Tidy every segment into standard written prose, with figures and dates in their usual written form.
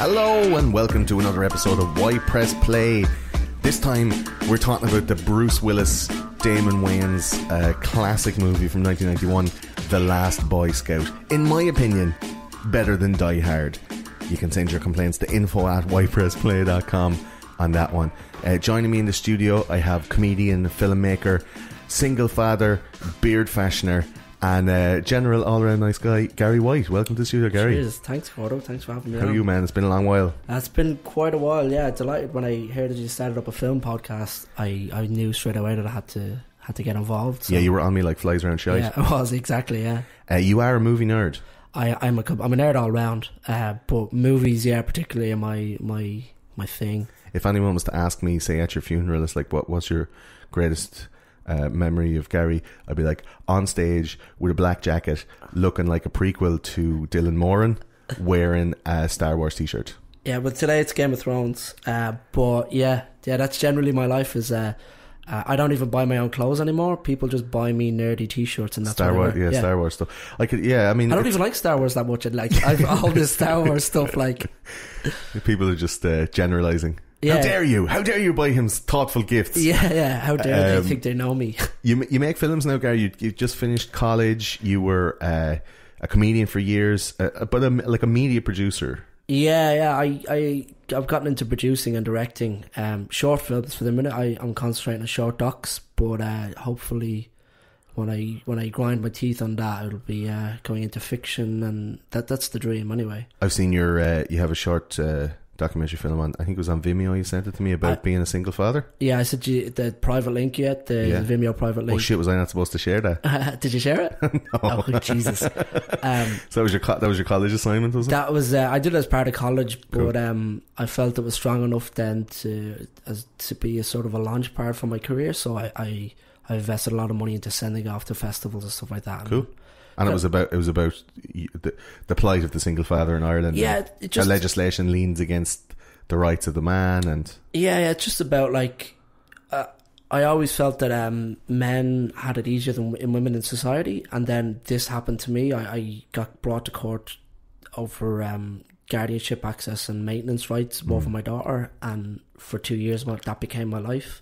Hello and welcome to another episode of Why Press Play. This time we're talking about the Bruce Willis, Damon Wayans classic movie from 1991, The Last Boyscout. In my opinion, better than Die Hard. You can send your complaints to info@whypressplay.com on that one. Joining me in the studio, I have comedian, filmmaker, single father, beard fashioner, and general all-around nice guy, Gary White. Welcome to the studio, Gary. Cheers. Thanks, Gordo. Thanks for having me How on. are you, man? It's been a long while. It's been quite a while, yeah. Delighted when I heard that you started up a film podcast. I knew straight away that I had to get involved. So. Yeah, you were on me like flies around shite. Yeah, I was, exactly, yeah. You are a movie nerd. I'm a nerd all round, but movies, yeah, particularly are my thing. If anyone was to ask me, say at your funeral, it's like, what's your greatest memory of Gary? I'd be like, on stage with a black jacket, looking like a prequel to Dylan Moran, wearing a Star Wars t-shirt. Yeah, but today it's Game of Thrones. But yeah, that's generally my life. Is I don't even buy my own clothes anymore. People just buy me nerdy t-shirts and that's Star Wars, yeah, Star Wars stuff. I don't even like Star Wars that much. I've all this Star Wars stuff. Like, people are just generalizing. Yeah. How dare you buy him thoughtful gifts? Yeah. How dare they think they know me? You make films now, Gary. You just finished college. You were a comedian for years, but like a media producer. Yeah. I've gotten into producing and directing short films for the minute. I'm concentrating on short docs, but hopefully when I grind my teeth on that, it'll be going into fiction, and that's the dream anyway. I've seen you have a short documentary film on, I think it was on Vimeo. You sent it to me about being a single father. Yeah, I said the private link yet, the Vimeo private link. Oh shit, was I not supposed to share that? Did you share it? No. Oh Jesus. So that was your college assignment, was it? That was I did it as part of college, but cool. I felt it was strong enough then to be a sort of a launch pad for my career. So I invested a lot of money into sending off to festivals and stuff like that. Cool. And it was about the plight of the single father in Ireland. Yeah, the legislation leans against the rights of the man, and it's just about like I always felt that men had it easier than women in society, and then this happened to me. I got brought to court over guardianship access and maintenance rights over my daughter, and for 2 years that became my life.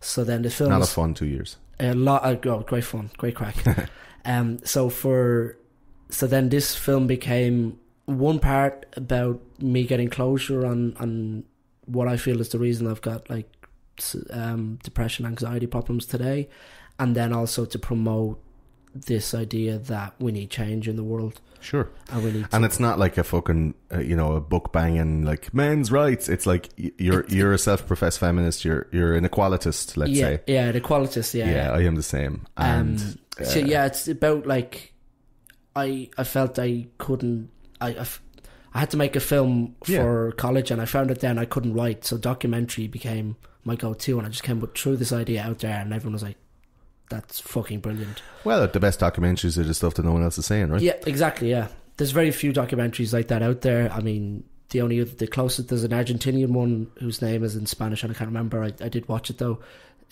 So then the film not a fun 2 years. A lot, great fun, great crack. So then this film became one part about me getting closure on what I feel is the reason I've got like depression, anxiety problems today, and then also to promote this idea that we need change in the world. Sure. And it's not like a fucking a book banging like men's rights. It's like you're a self-professed feminist. You're an equalitist, let's say. Yeah, an equalitist. Yeah, I am the same. And so it's about like I felt I couldn't. I had to make a film for college, and I found it then I couldn't write, so documentary became my go-to, and I just threw this idea out there, and everyone was like, "That's fucking brilliant." Well, the best documentaries are the stuff that no one else is saying, right? Yeah, exactly. Yeah, there's very few documentaries like that out there. I mean, the closest, there's an Argentinian one whose name is in Spanish, and I can't remember. I did watch it though.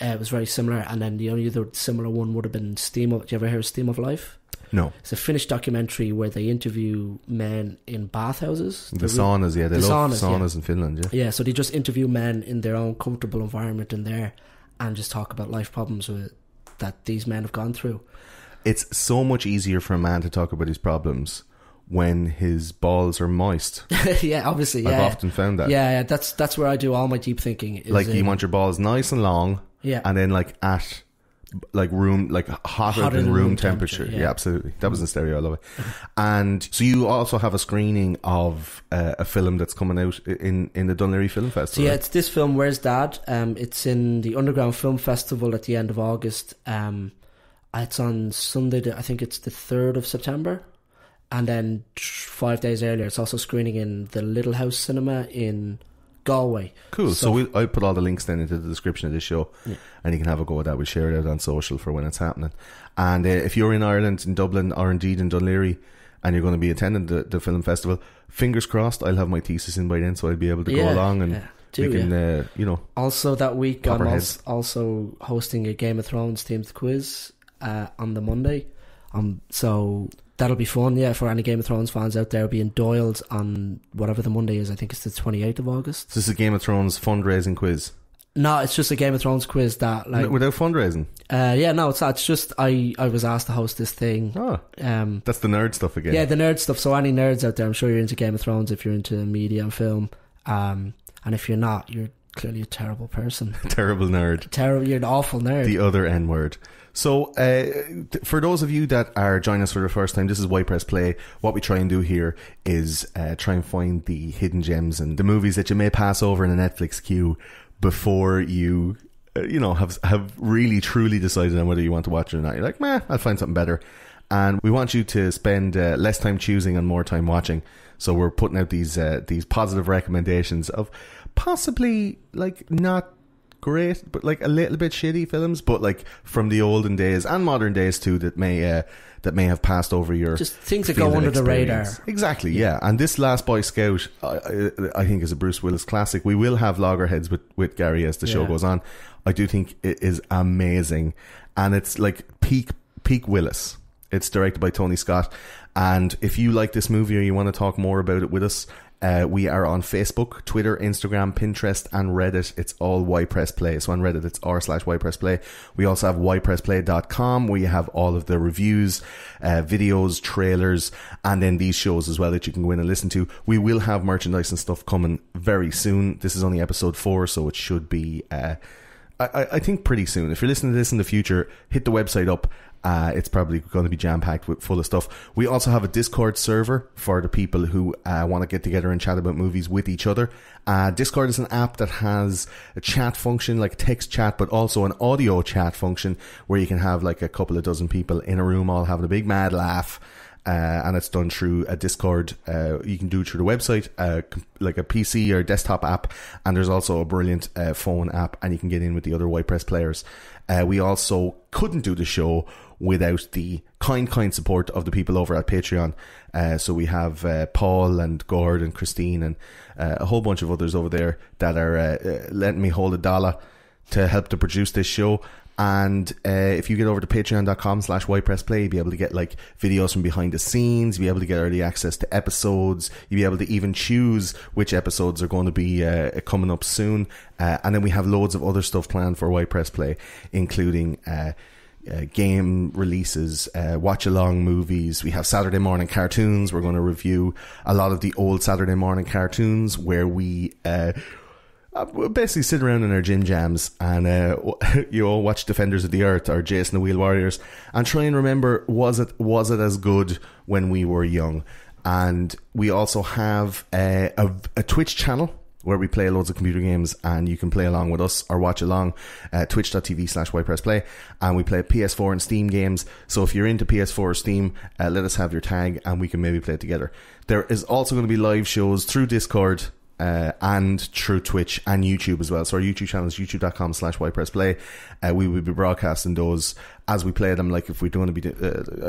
It was very similar, and then the only other similar one would have been Steam of. Do you ever hear of Steam of Life? No. It's a Finnish documentary where they interview men in bathhouses. The saunas, they love saunas in Finland, yeah. Yeah, so they just interview men in their own comfortable environment in there and just talk about life problems that these men have gone through. It's so much easier for a man to talk about his problems when his balls are moist. Yeah, obviously, I've often found that. Yeah, that's where I do all my deep thinking. Like, you want your balls nice and long, and then like at hotter than room temperature. Yeah, absolutely. That was in stereo. I love it. And so you also have a screening of a film that's coming out in the Dún Laoghaire Film Festival. So it's this film, Where's Dad? It's in the Underground Film Festival at the end of August. It's on Sunday. I think it's the 3rd of September. And then 5 days earlier, it's also screening in the Little House Cinema in Galway. Cool. So I'll put all the links then into the description of this show, and you can have a go at that. We'll share it out on social for when it's happening. And if you're in Ireland, in Dublin, or indeed in Dún Laoghaire, and you're going to be attending the film festival, fingers crossed, I'll have my thesis in by then, so I'll be able to go along and we can, Also that week, I'm heads. also hosting a Game of Thrones themed quiz on the Monday. So that'll be fun, yeah, for any Game of Thrones fans out there. It'll be in Doyle's on whatever the Monday is. I think it's the 28th of August. Is this a Game of Thrones fundraising quiz? No, it's just a Game of Thrones quiz that, like, without fundraising. Yeah, no, it's not. It's just I was asked to host this thing. Oh, that's the nerd stuff again. Yeah, the nerd stuff. So any nerds out there, I'm sure you're into Game of Thrones if you're into media and film. And if you're not, you're clearly a terrible person. Terrible nerd. You're an awful nerd. The other N word. So, for those of you that are joining us for the first time, this is Why Press Play. What we try and do here is try and find the hidden gems and the movies that you may pass over in a Netflix queue before you, have really truly decided on whether you want to watch it or not. You're like, meh, I'll find something better. And we want you to spend less time choosing and more time watching. So we're putting out these positive recommendations of possibly, like, not great, but like a little bit shitty films, but like from the olden days and modern days too, that may have passed over your, just things that go under the radar. Exactly, yeah. And this Last Boy Scout, I think, is a Bruce Willis classic. We will have loggerheads with Gary as the show goes on. I do think it is amazing, and it's like peak Willis. It's directed by Tony Scott, and if you like this movie or you want to talk more about it with us, we are on Facebook, Twitter, Instagram, Pinterest, and Reddit. It's all Why Press Play. So on Reddit, it's r/YPressPlay. We also have whypressplay.com, where you have all of the reviews, videos, trailers, and then these shows as well that you can go in and listen to. We will have merchandise and stuff coming very soon. This is only episode 4, so it should be, I think, pretty soon. If you're listening to this in the future, hit the website up. It's probably going to be jam-packed with full of stuff. We also have a Discord server for the people who want to get together and chat about movies with each other. Discord is an app that has a chat function, like text chat, but also an audio chat function where you can have like a couple of dozen people in a room all having a big mad laugh. And it's done through a Discord. You can do it through the website, like a PC or desktop app, and there's also a brilliant phone app, and you can get in with the other White Press players. We also couldn't do the show without the kind support of the people over at Patreon. So we have Paul and Gord and Christine and a whole bunch of others over there that are letting me hold $1 to help to produce this show. And if you get over to patreon.com/ypressplay, you'll be able to get like videos from behind the scenes, you'll be able to get early access to episodes, you'll be able to even choose which episodes are going to be coming up soon. And then we have loads of other stuff planned for Why Press Play, including game releases, watch along movies. We have Saturday morning cartoons. We're going to review a lot of the old Saturday morning cartoons where we we'll basically sit around in our gym jams and watch Defenders of the Earth or Jason the Wheel Warriors and try and remember, was it as good when we were young? And we also have a Twitch channel where we play loads of computer games, and you can play along with us or watch along, twitch.tv/ypressplay, and we play PS4 and Steam games. So if you're into PS4 or Steam, let us have your tag and we can maybe play it together. There is also going to be live shows through Discord and through Twitch and YouTube as well. So our YouTube channel is youtube.com/ypressplay. We will be broadcasting those as we play them. Like if we're going to be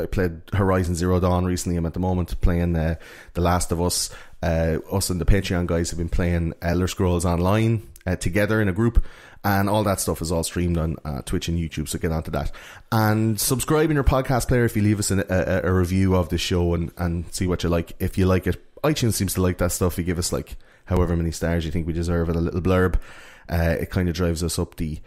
I played Horizon Zero Dawn recently. I'm at the moment playing The Last of Us. Us and the Patreon guys have been playing Elder Scrolls Online together in a group, and all that stuff is all streamed on Twitch and YouTube, so get onto that. And subscribe in your podcast player if you leave us a review of the show and see what you like. If you like it, iTunes seems to like that stuff. You give us like however many stars you think we deserve and a little blurb. It kind of drives us up the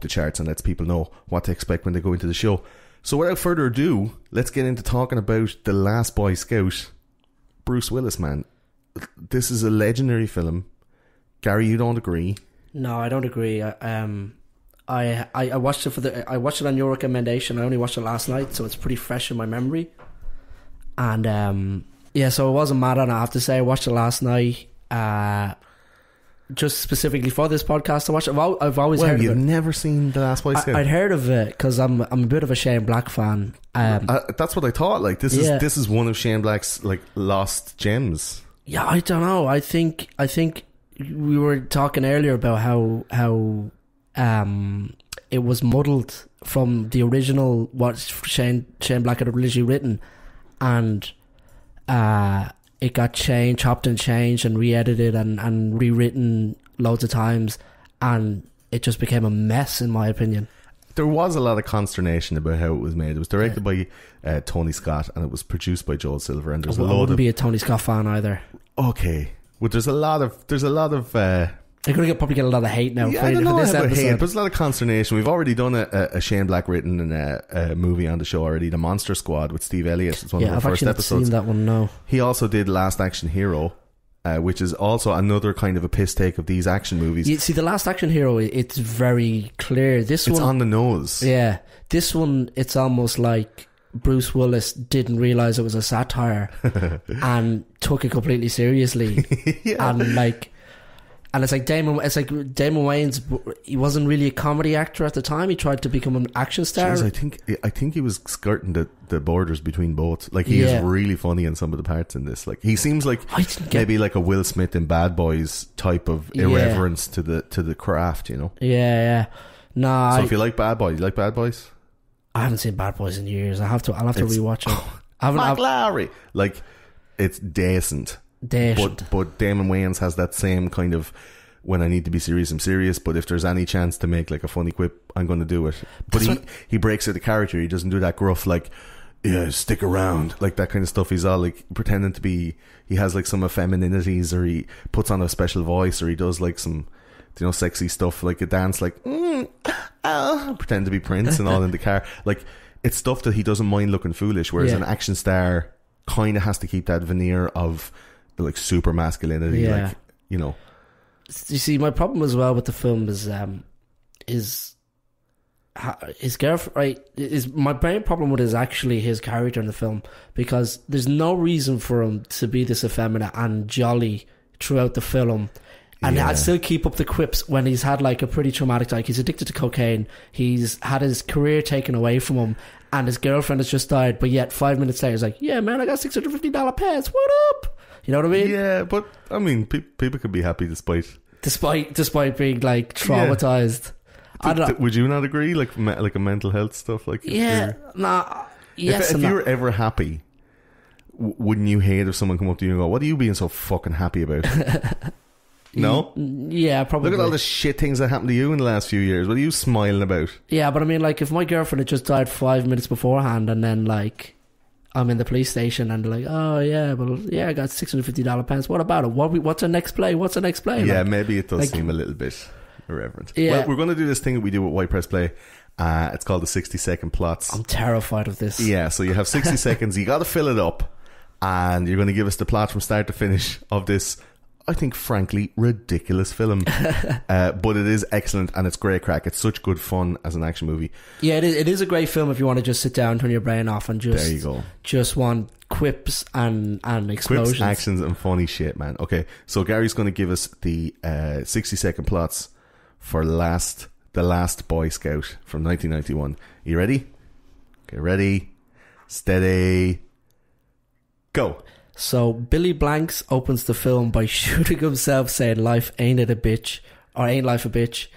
charts and lets people know what to expect when they go into the show. So without further ado, let's get into talking about The Last Boy Scout. Bruce Willis, man. This is a legendary film. Gary, you don't agree? No, I don't agree. I watched it I watched it on your recommendation. I only watched it last night, so it's pretty fresh in my memory. And so it wasn't mad on it, I have to say. I watched it last night. Just specifically for this podcast, I watched it. I've always heard of it. You've never seen The Last Boy Scout? I'd heard of it because I'm a bit of a Shane Black fan. That's what I thought. Like this is one of Shane Black's like lost gems. Yeah, I don't know. I think we were talking earlier about how it was muddled from the original what Shane Black had originally written, and it got chopped and changed and re-edited and rewritten loads of times, and it just became a mess in my opinion. there was a lot of consternation about how it was made. It was directed by Tony Scott, and it was produced by Joel Silver. And there's I wouldn't be a Tony Scott fan either. Okay, well, there's a lot of. They're going to probably get a lot of hate now. Yeah, I don't know about hate, but there's a lot of consternation. We've already done a Shane Black written a movie on the show already, The Monster Squad with Steve Elliott. It's one of our first episodes. I've actually seen that one now. He also did Last Action Hero, which is also another kind of a piss take of these action movies. You see, The Last Action Hero, it's very clear. It's on the nose. Yeah. This one, it's almost like Bruce Willis didn't realise it was a satire and took it completely seriously. Yeah. And it's like Damon Wayans. He wasn't really a comedy actor at the time. He tried to become an action star. Jeez, I think he was skirting the borders between both. Like, he is really funny in some of the parts in this. Like, he seems like maybe like a Will Smith in Bad Boys type of irreverence to the craft, you know. Yeah. Nah. So if you like Bad Boys, you like Bad Boys? I haven't seen Bad Boys in years. I'll have to rewatch it. Mark Lowry. Like, it's decent. But Damon Wayans has that same kind of, when I need to be serious, I'm serious, but if there's any chance to make like a funny quip, I'm going to do it. But he breaks it the character. He doesn't do that gruff like, yeah, stick around, like that kind of stuff. He's all like pretending to be, he has like some effemininities, or he puts on a special voice, or he does like some, you know, sexy stuff, like a dance, like pretend to be Prince and all in the car. Like, it's stuff that he doesn't mind looking foolish, whereas an action star kind of has to keep that veneer of like super masculinity, like, you know. You see, my problem as well with the film is his girlfriend, right? My main problem with it is actually his character in the film, because there's no reason for him to be this effeminate and jolly throughout the film. And I'd still keep up the quips when he's had like a pretty traumatic, like he's addicted to cocaine, he's had his career taken away from him, and his girlfriend has just died, but yet 5 minutes later he's like, yeah man, I got $650 pants, what up? You know what I mean? Yeah, but I mean, people could be happy despite being like traumatized. Would you not agree? Like a mental health stuff, like if you were ever happy, wouldn't you hate if someone come up to you and go, "What are you being so fucking happy about?" No? Yeah, probably. Look at all the shit things that happened to you in the last few years. What are you smiling about? Yeah, but I mean, like, if my girlfriend had just died 5 minutes beforehand, and then like I'm in the police station and they're like, oh yeah, well, yeah, I got $650 pants. What about it? What's the next play? Yeah, like, maybe it does seem a little bit irreverent. Yeah. Well, we're going to do this thing that we do with White Press Play. It's called the 60-second plots. I'm terrified of this. Yeah, so you have 60 seconds. You got to fill it up, and you're going to give us the plot from start to finish of this, I think, frankly, ridiculous film. But it is excellent, and it's great crack. It's such good fun as an action movie. Yeah, it is a great film if you want to just sit down, turn your brain off, and just, there you go, just want quips and explosions. Quips, actions, and funny shit, man. Okay, so Gary's going to give us the 60-second plots for The Last Boy Scout from 1991. You ready? Okay, ready, steady, go. So Billy Blanks opens the film by shooting himself, saying life ain't it a bitch, or ain't life a bitch.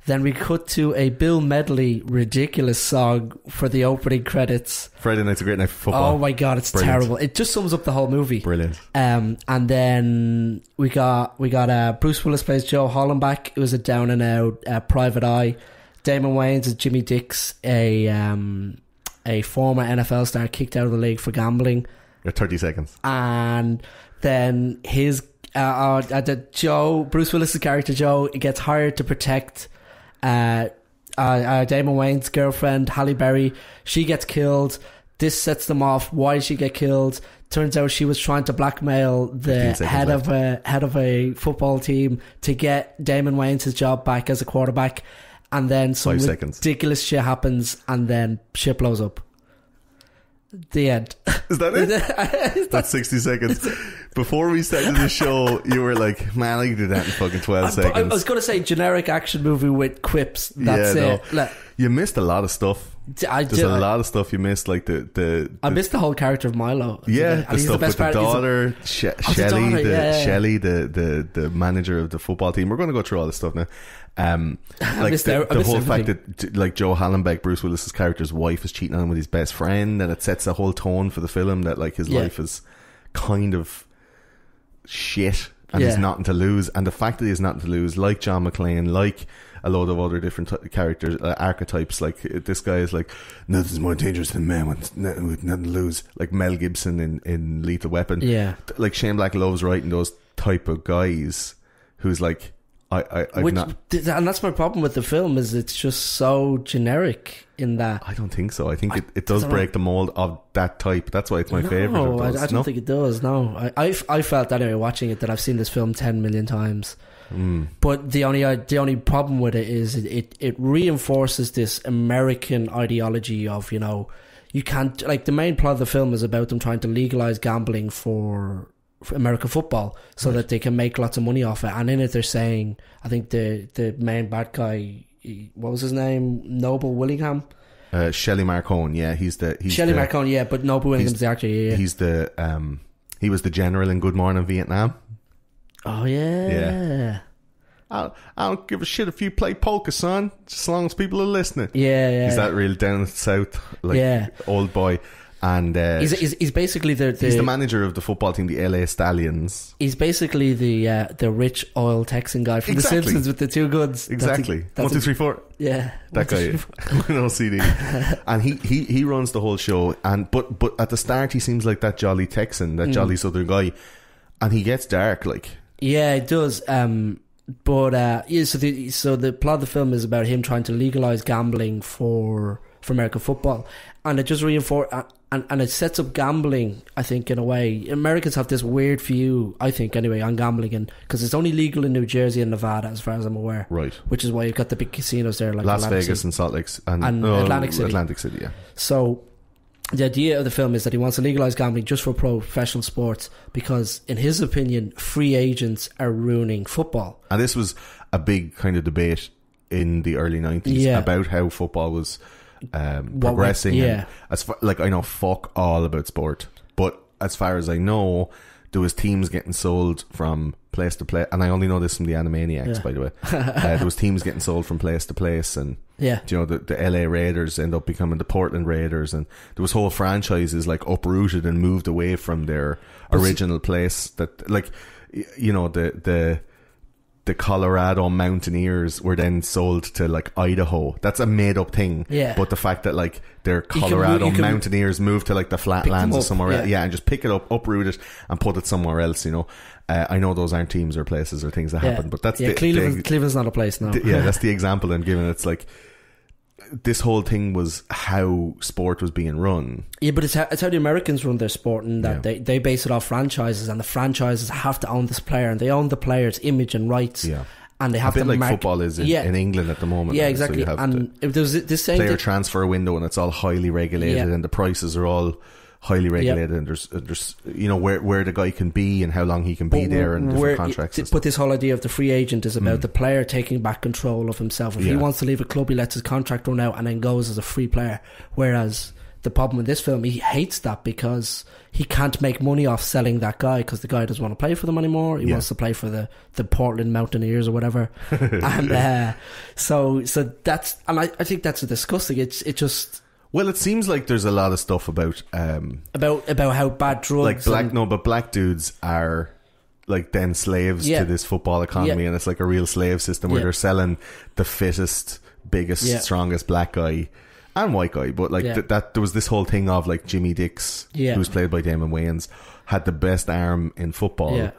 Then we cut to a Bill Medley ridiculous song for the opening credits. Friday night's a great night for football. Oh my god, it's brilliant. Terrible. It just sums up the whole movie. Brilliant. And then we got Bruce Willis plays Joe Hollenbach. It was a down and out private eye. Damon Wayans is Jimmy Dix, a former NFL star kicked out of the league for gambling. You're 30 seconds. And then his Bruce Willis's character Joe gets hired to protect Damon Wayans' girlfriend Halle Berry. She gets killed. This sets them off. Why did she get killed? Turns out she was trying to blackmail the head of a football team to get Damon Wayans his job back as a quarterback. And then some ridiculous shit happens, and then shit blows up. The end. Is that it? That's 60 seconds. Before we started the show, you were like, man, I can do that in fucking 12 seconds. I was going to say generic action movie with quips. That's it. No. You missed a lot of stuff. There's a lot of stuff you missed, like I missed the whole character of Milo. Yeah, the stuff with the daughter, Shelley, the manager of the football team. We're going to go through all this stuff now. Like the whole fact that like Joe Hallenbeck, Bruce Willis's character's wife, is cheating on him with his best friend, and it sets a whole tone for the film that like his life is kind of shit, and he's nothing to lose. And the fact that he has nothing to lose, like John McClane, like a load of other different characters, archetypes. Like this guy is like, nothing's more dangerous than men with nothing to lose. Like Mel Gibson in Lethal Weapon. Yeah. Like Shane Black loves writing those type of guys who's like, and that's my problem with the film, is it's just so generic in that. I don't think so. I think it does break the mold of that type. That's why it's my favourite of those. I don't think it does. No, I felt that anyway watching it, that I've seen this film 10 million times. But the only problem with it is it reinforces this American ideology of, you know, you can't, like, the main plot of the film is about them trying to legalise gambling for American football so that they can make lots of money off it. And in it they're saying, I think the main bad guy, what was his name, Noble Willingham, Shelley Marcone, he's Shelley Marcone, but Noble Willingham's the actor. He's the he was the general in Good Morning Vietnam. Oh yeah. I don't give a shit if you play polka, son, just as long as people are listening. Yeah. He's that real down south, old boy. And he's basically he's the manager of the football team, the LA Stallions. He's basically the rich oil Texan guy from The Simpsons with the two guns. Exactly. 1, 2, 3, 4. Yeah, that guy. No CD. And he runs the whole show. And but at the start he seems like that jolly Texan, that jolly Southern guy, and he gets dark. Like, yeah, it does. So the plot of the film is about him trying to legalise gambling for American football, and it just reinforces. And it sets up gambling, I think, in a way. Americans have this weird view, I think, anyway, on gambling, and because it's only legal in New Jersey and Nevada, as far as I'm aware. Right. Which is why you've got the big casinos there, like Las Vegas and Salt Lake and Atlantic City. Atlantic City, yeah. So the idea of the film is that he wants to legalise gambling just for professional sports because, in his opinion, free agents are ruining football. And this was a big kind of debate in the early 90s about how football was progressing. And as far, like, I know fuck all about sport, but as far as I know, there was teams getting sold from place to place, and I only know this from the Animaniacs, by the way. There was teams getting sold from place to place, and you know, the LA Raiders end up becoming the Portland Raiders, and there was whole franchises like uprooted and moved away from their original place. That, like, you know, the Colorado Mountaineers were then sold to like Idaho. That's a made up thing. Yeah. But the fact that like their Colorado Mountaineers moved to like the flatlands or somewhere else, and just pick it up, uproot it, and put it somewhere else, you know. I know those aren't teams or places or things that happen, but that's Cleveland's not a place now. That's the example I'm giving. It's like this whole thing was how sport was being run. Yeah, but it's how the Americans run their sport, and that they base it off franchises, and the franchises have to own this player, and they own the player's image and rights. Yeah. And they have a bit like football is in England at the moment. Yeah, exactly. So and if there's this same player transfer window, and it's all highly regulated, and the prices are all highly regulated, and there's you know where the guy can be and how long he can be there, and different contracts. But this whole idea of the free agent is about the player taking back control of himself. If he wants to leave a club, he lets his contract run out and then goes as a free player. Whereas the problem with this film, he hates that because he can't make money off selling that guy, because the guy doesn't want to play for them anymore. He wants to play for the Portland Mountaineers or whatever. And so that's, and I think that's disgusting. It just. Well, it seems like there's a lot of stuff about how bad drugs, but black dudes are like then slaves to this football economy, and it's like a real slave system where they're selling the fittest, biggest, strongest black guy and white guy, but like that there was this whole thing of like Jimmy Dix, who was played by Damon Wayans, had the best arm in football,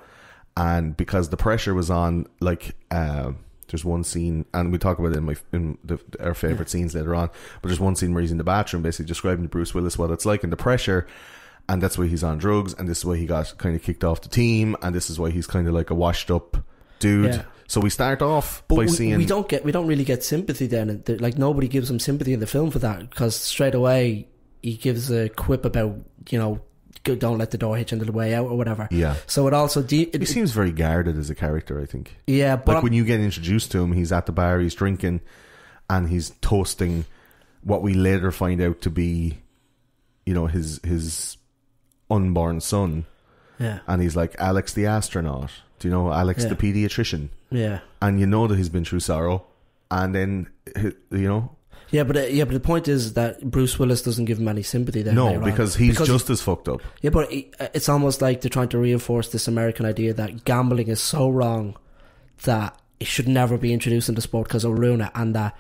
and because the pressure was on, like there's one scene, and we talk about it in our favourite scenes later on, but there's one scene where he's in the bathroom basically describing to Bruce Willis what it's like and the pressure, and that's why he's on drugs, and this is why he got kind of kicked off the team, and this is why he's kind of like a washed up dude. So we start off by seeing we don't really get sympathy then, like nobody gives him sympathy in the film for that, because straight away he gives a quip about, you know, don't let the door hitch into the way out or whatever. Yeah. So it also he seems very guarded as a character, I think. Yeah, but like when you get introduced to him, he's at the bar, he's drinking, and he's toasting what we later find out to be, you know, his unborn son. Yeah. And he's like, Alex the astronaut. Do you know Alex the pediatrician? Yeah. And you know that he's been through sorrow, and then, you know. Yeah, but the point is that Bruce Willis doesn't give him any sympathy then. No, because he's just as fucked up. Yeah, but it's almost like they're trying to reinforce this American idea that gambling is so wrong that it should never be introduced into sport because it'll ruin it, and that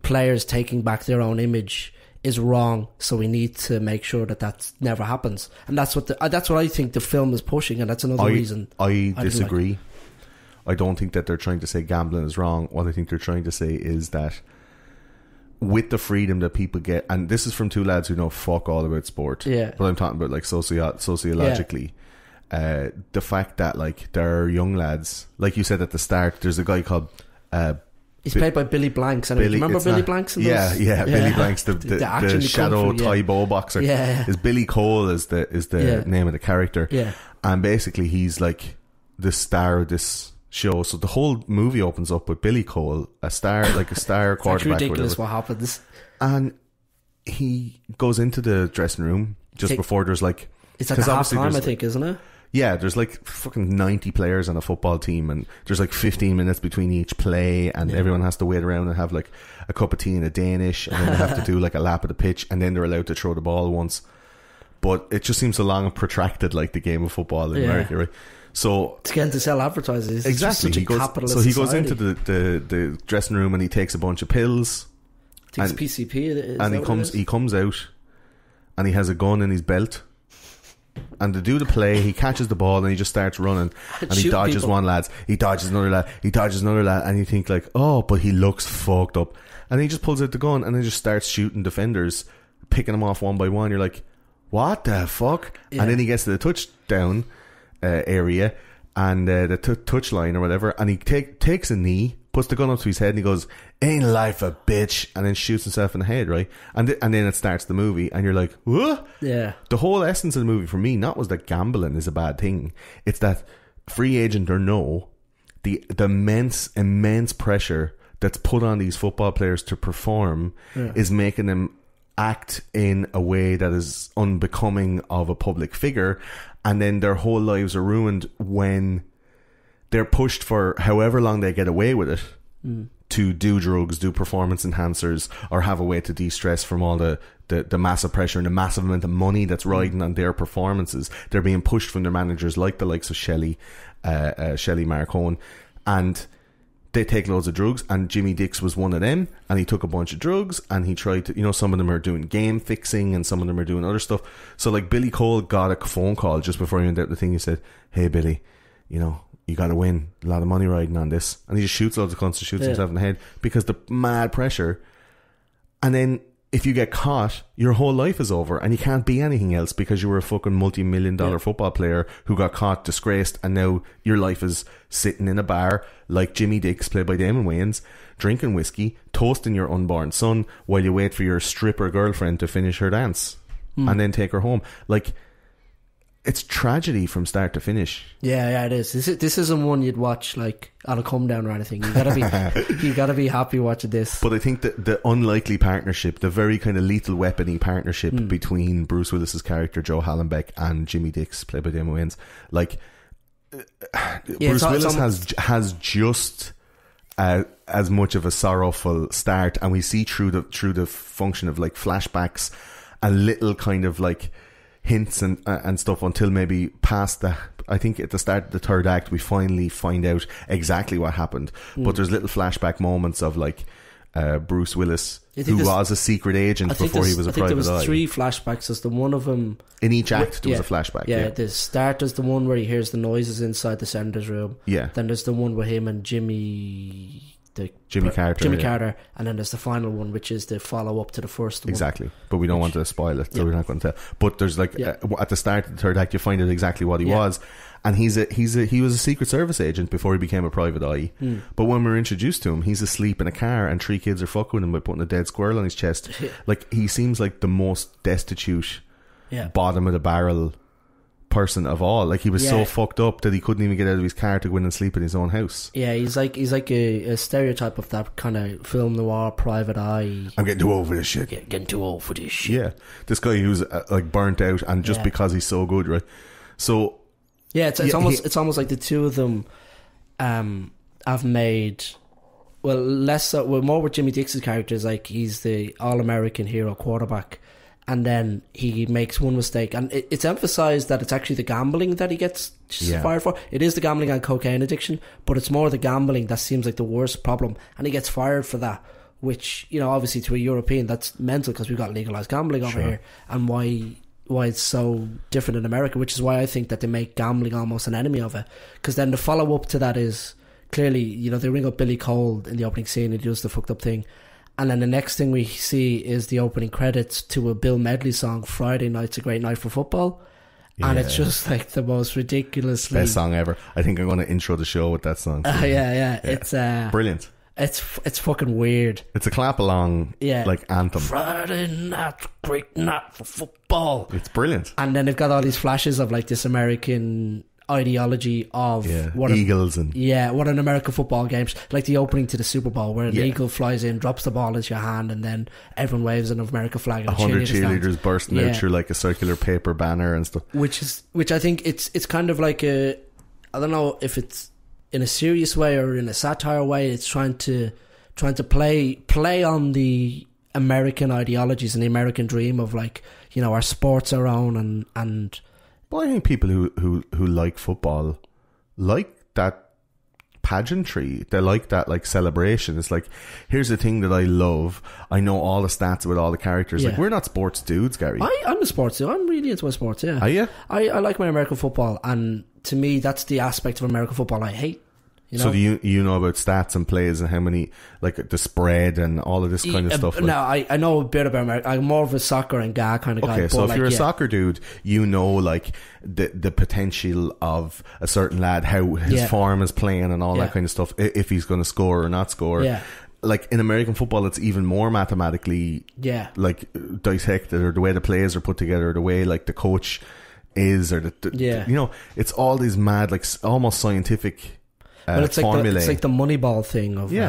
players taking back their own image is wrong, so we need to make sure that never happens. And that's what I think the film is pushing, and that's another reason I disagree. I don't think that they're trying to say gambling is wrong. What I think they're trying to say is that with the freedom that people get, and this is from two lads who know fuck all about sport, but I'm talking about like sociologically, the fact that like there are young lads, like you said at the start, there's a guy called he's played by Billy Blanks. Remember Billy Blanks? Billy Blanks, the shadow Thai bow boxer. Is Billy Cole is the name of the character. And basically he's like the star of this show. So the whole movie opens up with Billy Cole, a star quarterback. It's ridiculous what happens. And he goes into the dressing room just before there's like, it's like a half time, I think, isn't it? Yeah, there's like fucking 90 players on a football team, and there's like 15 minutes between each play, and everyone has to wait around and have like a cup of tea and a Danish, and then they have to do like a lap of the pitch, and then they're allowed to throw the ball once. But it just seems so long and protracted, like the game of football in America, right? So it's getting to sell advertisers. Exactly. He goes into the dressing room and he takes a bunch of pills. Takes PCP, and he comes out and he has a gun in his belt. And to do the play, he catches the ball and he just starts running, and he dodges people. One lad, he dodges another lad, and you think like, oh, but he looks fucked up, and he just pulls out the gun and then just starts shooting defenders, picking them off one by one. You're like, what the fuck? And then he gets to the touchdown area and the touch line or whatever, and he takes a knee, puts the gun up to his head, and he goes, ain't life a bitch, and then shoots himself in the head, right? And then it starts the movie, and you're like, what? Yeah. The whole essence of the movie for me, not was that gambling is a bad thing, it's that free agent or no, the immense pressure that's put on these football players to perform is making them act in a way that is unbecoming of a public figure, and then their whole lives are ruined when they're pushed for however long they get away with it to do drugs, do performance enhancers, or have a way to de-stress from all the massive pressure and the massive amount of money that's riding on their performances. They're being pushed from their managers like the likes of Shelley Marcone, and they take loads of drugs, and Jimmy Dix was one of them, and he took a bunch of drugs, and he tried to, some of them are doing game fixing and some of them are doing other stuff. So like Billy Cole got a phone call just before he went out the thing. He said, hey Billy, you got to win, a lot of money riding on this, and he just shoots loads of cunts and shoots himself in the head because the mad pressure. And then if you get caught, your whole life is over, and you can't be anything else because you were a fucking multi-million-dollar football player who got caught, disgraced, and now your life is sitting in a bar like Jimmy Dix, played by Damon Wayans, drinking whiskey, toasting your unborn son while you wait for your stripper girlfriend to finish her dance and then take her home. Like, it's tragedy from start to finish. Yeah, it is. This isn't one you'd watch like on a come down or anything. You gotta be happy watching this. But I think that the unlikely partnership, the very kind of Lethal Weapon-y partnership between Bruce Willis's character Joe Hallenbeck and Jimmy Dix, played by Damon Wayans, like Bruce Willis has just as much of a sorrowful start, and we see through the function of like flashbacks and little kind of like hints and stuff until maybe past I think at the start of the third act we finally find out exactly what happened. But there's little flashback moments of like Bruce Willis, who was a secret agent before he was a private eye. I think there was 3 flashbacks. There's the one of them in each act. There was a flashback. Yeah, the start is the one where he hears the noises inside the senator's room. Yeah. Then there's the one with him and Jimmy Carter, and then there's the final one, which is the follow up to the first one. Exactly, but we don't want to spoil it, so we're not going to tell. But there's like at the start of the third act, you find out exactly what he was, and he was a Secret Service agent before he became a private eye. But when we're introduced to him, he's asleep in a car, and 3 kids are fucking with him by putting a dead squirrel on his chest. Like, he seems like the most destitute, bottom of the barrel person of all. Like, he was so fucked up that he couldn't even get out of his car to go in and sleep in his own house. He's like a stereotype of that kind of film noir private eye. I'm getting too old for this shit. Getting too old for this shit. Yeah, this guy who's like burnt out, and just because he's so good, right? So it's almost like the two of them have made, well, less so, more with Jimmy Dix's character is like he's the all-American hero quarterback, and then he makes one mistake, and it's emphasized that it's actually the gambling that he gets fired for. It is the gambling and cocaine addiction, but it's more the gambling that seems like the worst problem, and he gets fired for that, which, you know, obviously to a European that's mental, because we've got legalized gambling over here, and why it's so different in America, which is why I think that they make gambling almost an enemy of it. Because then the follow up to that is clearly, you know, they ring up Billy Cole in the opening scene and he does the fucked up thing. And then the next thing we see is the opening credits to a Bill Medley song, Friday Night's a Great Night for Football. Yeah. And it's just like the most ridiculously... best song ever. I think I'm going to intro the show with that song. Yeah. It's brilliant. It's fucking weird. It's a clap along, like, anthem. Friday night, great night for football. It's brilliant. And then they've got all these flashes of like this American ideology of what eagles what an American football games, like the opening to the Super Bowl where an eagle flies in, drops the ball into your hand, and then everyone waves an American flag. 100 cheerleaders bursting out through like a circular paper banner and stuff. Which I think it's kind of like I don't know if it's in a serious way or in a satire way. It's trying to play on the American ideologies and the American dream of, like, you know, our sports are own and Well, I think people who like football like that pageantry. They like that, like, celebration. It's like, here's the thing that I love. I know all the stats about all the characters. Like, we're not sports dudes, Gary. I'm a sports dude. I'm really into my sports, yeah. Are you? I like my American football, and to me that's the aspect of American football I hate. You know? So do you know about stats and plays and how many, like, the spread and all of this kind of stuff? No, I know a bit about America. I'm more of a soccer and GA kind of guy. Okay, so if you're a soccer dude, you know, like, the potential of a certain lad, how his form is playing and all that kind of stuff, if he's going to score or not score. Yeah. Like, in American football, it's even more mathematically like dissected, or the way the plays are put together, or the way, like, the coach is, or you know, it's all these mad, like, almost scientific but it's like the Moneyball thing of you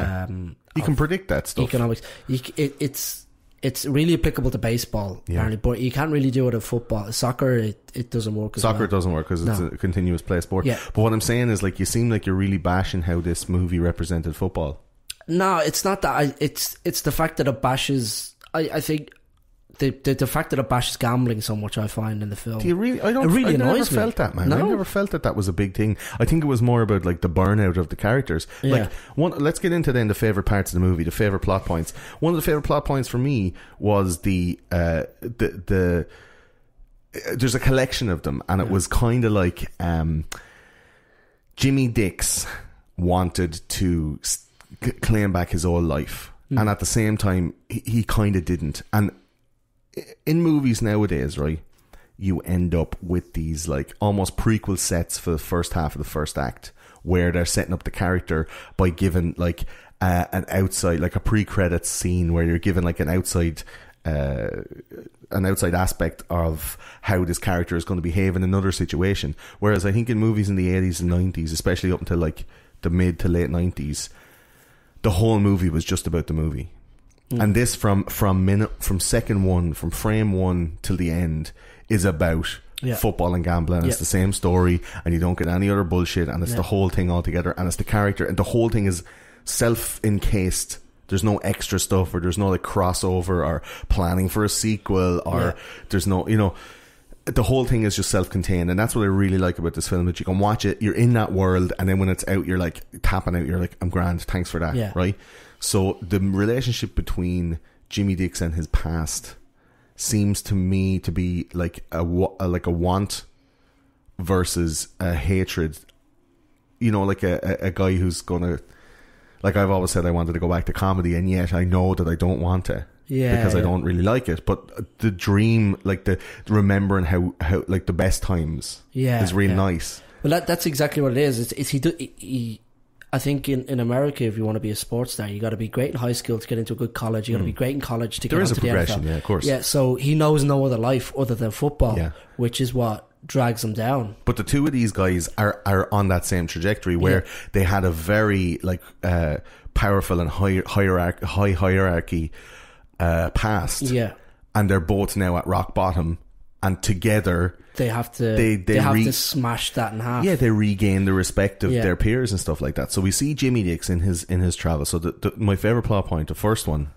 can predict that stuff. Economics. It's really applicable to baseball, apparently, but you can't really do it in football. Soccer, it doesn't work. Soccer doesn't work because it's a continuous play sport. Yeah. But what I'm saying is, like, you seem like you're really bashing how this movie represented football. No, it's not that. It's the fact that it bashes. I think. The fact that it bashes gambling so much, I find, in the film. Do you really? I never felt that, man. No? I never felt that was a big thing. I think it was more about, like, the burnout of the characters. Yeah. Like, let's get into then the favourite parts of the movie, the favourite plot points. One of the favourite plot points for me was the there's a collection of them, and it was kind of like Jimmy Dix wanted to claim back his old life, and at the same time he kind of didn't. And in movies nowadays, right, you end up with these, like, almost prequel sets for the first half of the first act, where they're setting up the character by giving, like, an outside, like a pre-credits scene where you're given, like, an outside aspect of how this character is going to behave in another situation. Whereas I think in movies in the 80s and 90s, especially up until, like, the mid to late 90s, the whole movie was just about the movie. And this from second one, from frame one till the end, is about football and gambling. It's the same story, and you don't get any other bullshit, and it's the whole thing all together, and it's the character, and the whole thing is self-encased. There's no extra stuff, or there's no, like, crossover or planning for a sequel, or there's no, you know, the whole thing is just self-contained. And that's what I really like about this film, that you can watch it, you're in that world, and then when it's out, you're like tapping out, you're like, I'm grand, thanks for that, right? So the relationship between Jimmy Dix and his past seems to me to be like a want versus a hatred. You know, like a guy who's gonna, like, I've always said I wanted to go back to comedy, and yet I know that I don't want to. Because I don't really like it. But the dream, like the remembering how like the best times is really nice. Well, that's exactly what it is. He I think in America, if you want to be a sports star, you got to be great in high school to get into a good college. You got to be great in college to get into the NFL. There is a progression, of course. Yeah, so he knows no other life other than football, which is what drags him down. But the two of these guys are on that same trajectory where they had a very, like, powerful and high hierarchy past. Yeah, and they're both now at rock bottom, and together they have to smash that in half. Yeah, they regain the respect of their peers and stuff like that. So we see Jimmy Dix in his travel. So my favorite plot point, the first one,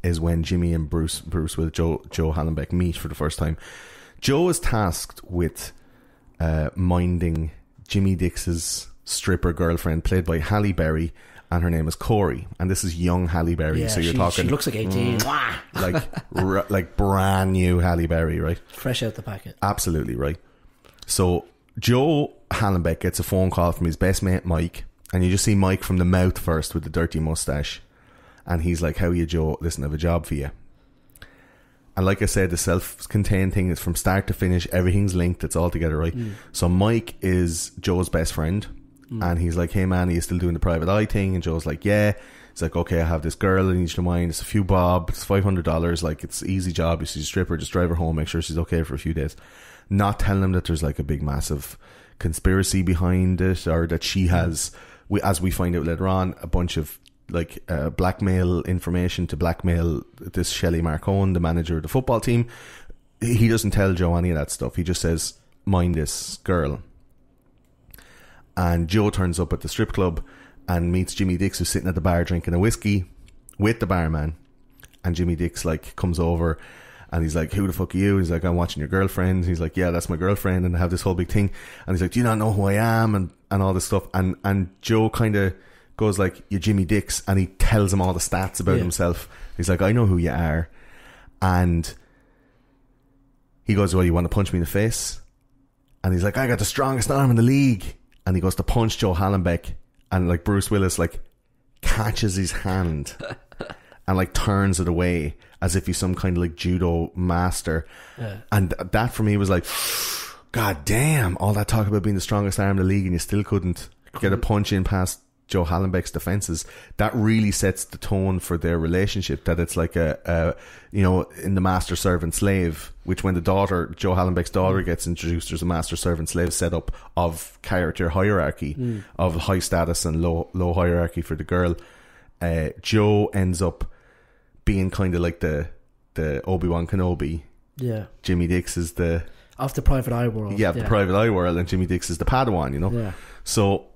is when Jimmy and Bruce with Joe Hallenbeck meet for the first time. Joe is tasked with minding Jimmy Dix's stripper girlfriend, played by Halle Berry, and her name is Corey, and this is young Halle Berry. Yeah, so you're talking, she looks like 18, like brand new Halle Berry, right? Fresh out the packet. Absolutely right. So Joe Hallenbeck gets a phone call from his best mate Mike, and you just see Mike from the mouth first with the dirty mustache, and he's like, "How are you, Joe? Listen, I have a job for you." And like I said, the self-contained thing is from start to finish, everything's linked, it's all together, right? So Mike is Joe's best friend, and he's like, "Hey man, are you still doing the private eye thing?" And Joe's like, "Yeah." He's like, "Okay, I have this girl I need you to mind. It's a few bob, it's $500, like it's an easy job. She's a stripper, just drive her home, make sure she's okay for a few days." Not telling him that there's like a big massive conspiracy behind it, or that she has, as we find out later on, a bunch of like blackmail information to blackmail this Shelley Marcone, the manager of the football team. He doesn't tell Joe any of that stuff. He just says, "Mind this girl." And Joe turns up at the strip club and meets Jimmy Dix, who's sitting at the bar drinking a whiskey with the barman. And Jimmy Dix like comes over and he's like, "Who the fuck are you?" He's like, "I'm watching your girlfriend." He's like, "Yeah, that's my girlfriend." And they have this whole big thing, and he's like, "Do you not know who I am?" and all this stuff. And Joe kind of goes like, "You're Jimmy Dix," and he tells him all the stats about himself. He's like, "I know who you are." And he goes, "Well, you want to punch me in the face?" And he's like, "I got the strongest arm in the league." And he goes to punch Joe Hallenbeck, and like Bruce Willis like catches his hand and like turns it away as if he's some kind of like judo master. And that for me was like, God damn, all that talk about being the strongest arm in the league and you still couldn't get a punch in past Joe Hallenbeck's defenses. That really sets the tone for their relationship, that it's like a you know, in the master servant slave, which when the daughter, Joe Hallenbeck's daughter, gets introduced, there's a master servant slave setup of character hierarchy, of high status and low hierarchy for the girl. Joe ends up being kind of like the Obi-Wan Kenobi. Yeah. Jimmy Dix is the of the private eye world. Yeah, the private eye world, and Jimmy Dix is the Padawan, you know. Yeah. So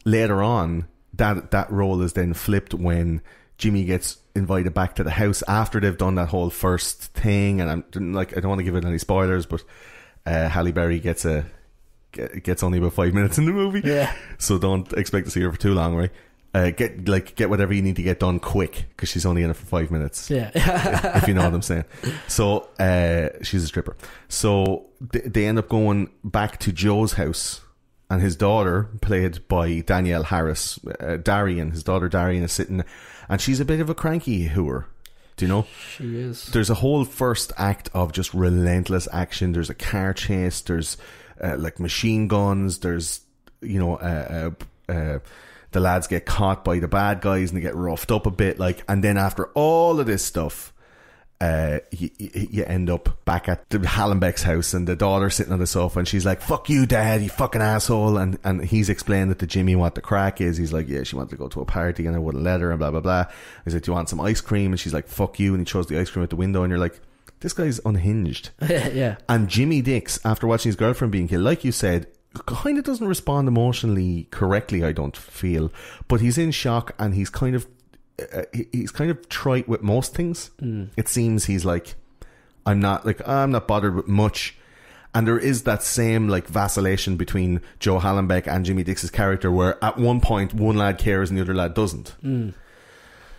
later on, that role is then flipped when Jimmy gets invited back to the house after they've done that whole first thing, and I don't want to give it any spoilers, but Halle Berry gets only about 5 minutes in the movie, so don't expect to see her for too long, right? Get whatever you need to get done quick, because she's only in it for 5 minutes. Yeah, if you know what I'm saying. So she's a stripper. So they end up going back to Joe's house. And his daughter, played by Danielle Harris, Darian, his daughter Darian is sitting, and she's a bit of a cranky hooer. Do you know? She is. There's a whole first act of just relentless action. There's a car chase. There's like machine guns. There's, you know, the lads get caught by the bad guys and they get roughed up a bit. Like, and then after all of this stuff, you end up back at the Hallenbeck's house, and the daughter sitting on the sofa, and she's like, "Fuck you, Dad, you fucking asshole." And he's explained it to Jimmy what the crack is. He's like, "Yeah, she wanted to go to a party and I wouldn't let her," and blah blah blah. He's like, "Do you want some ice cream?" And she's like, "Fuck you," and he throws the ice cream out the window, and you're like, this guy's unhinged. Yeah. And Jimmy Dix, after watching his girlfriend being killed, like you said, kind of doesn't respond emotionally correctly, I don't feel, but he's in shock, and he's kind of trite with most things. It seems he's like, I'm not bothered with much. And there is that same like vacillation between Joe Hallenbeck and Jimmy Dix's character, where at one point one lad cares and the other lad doesn't.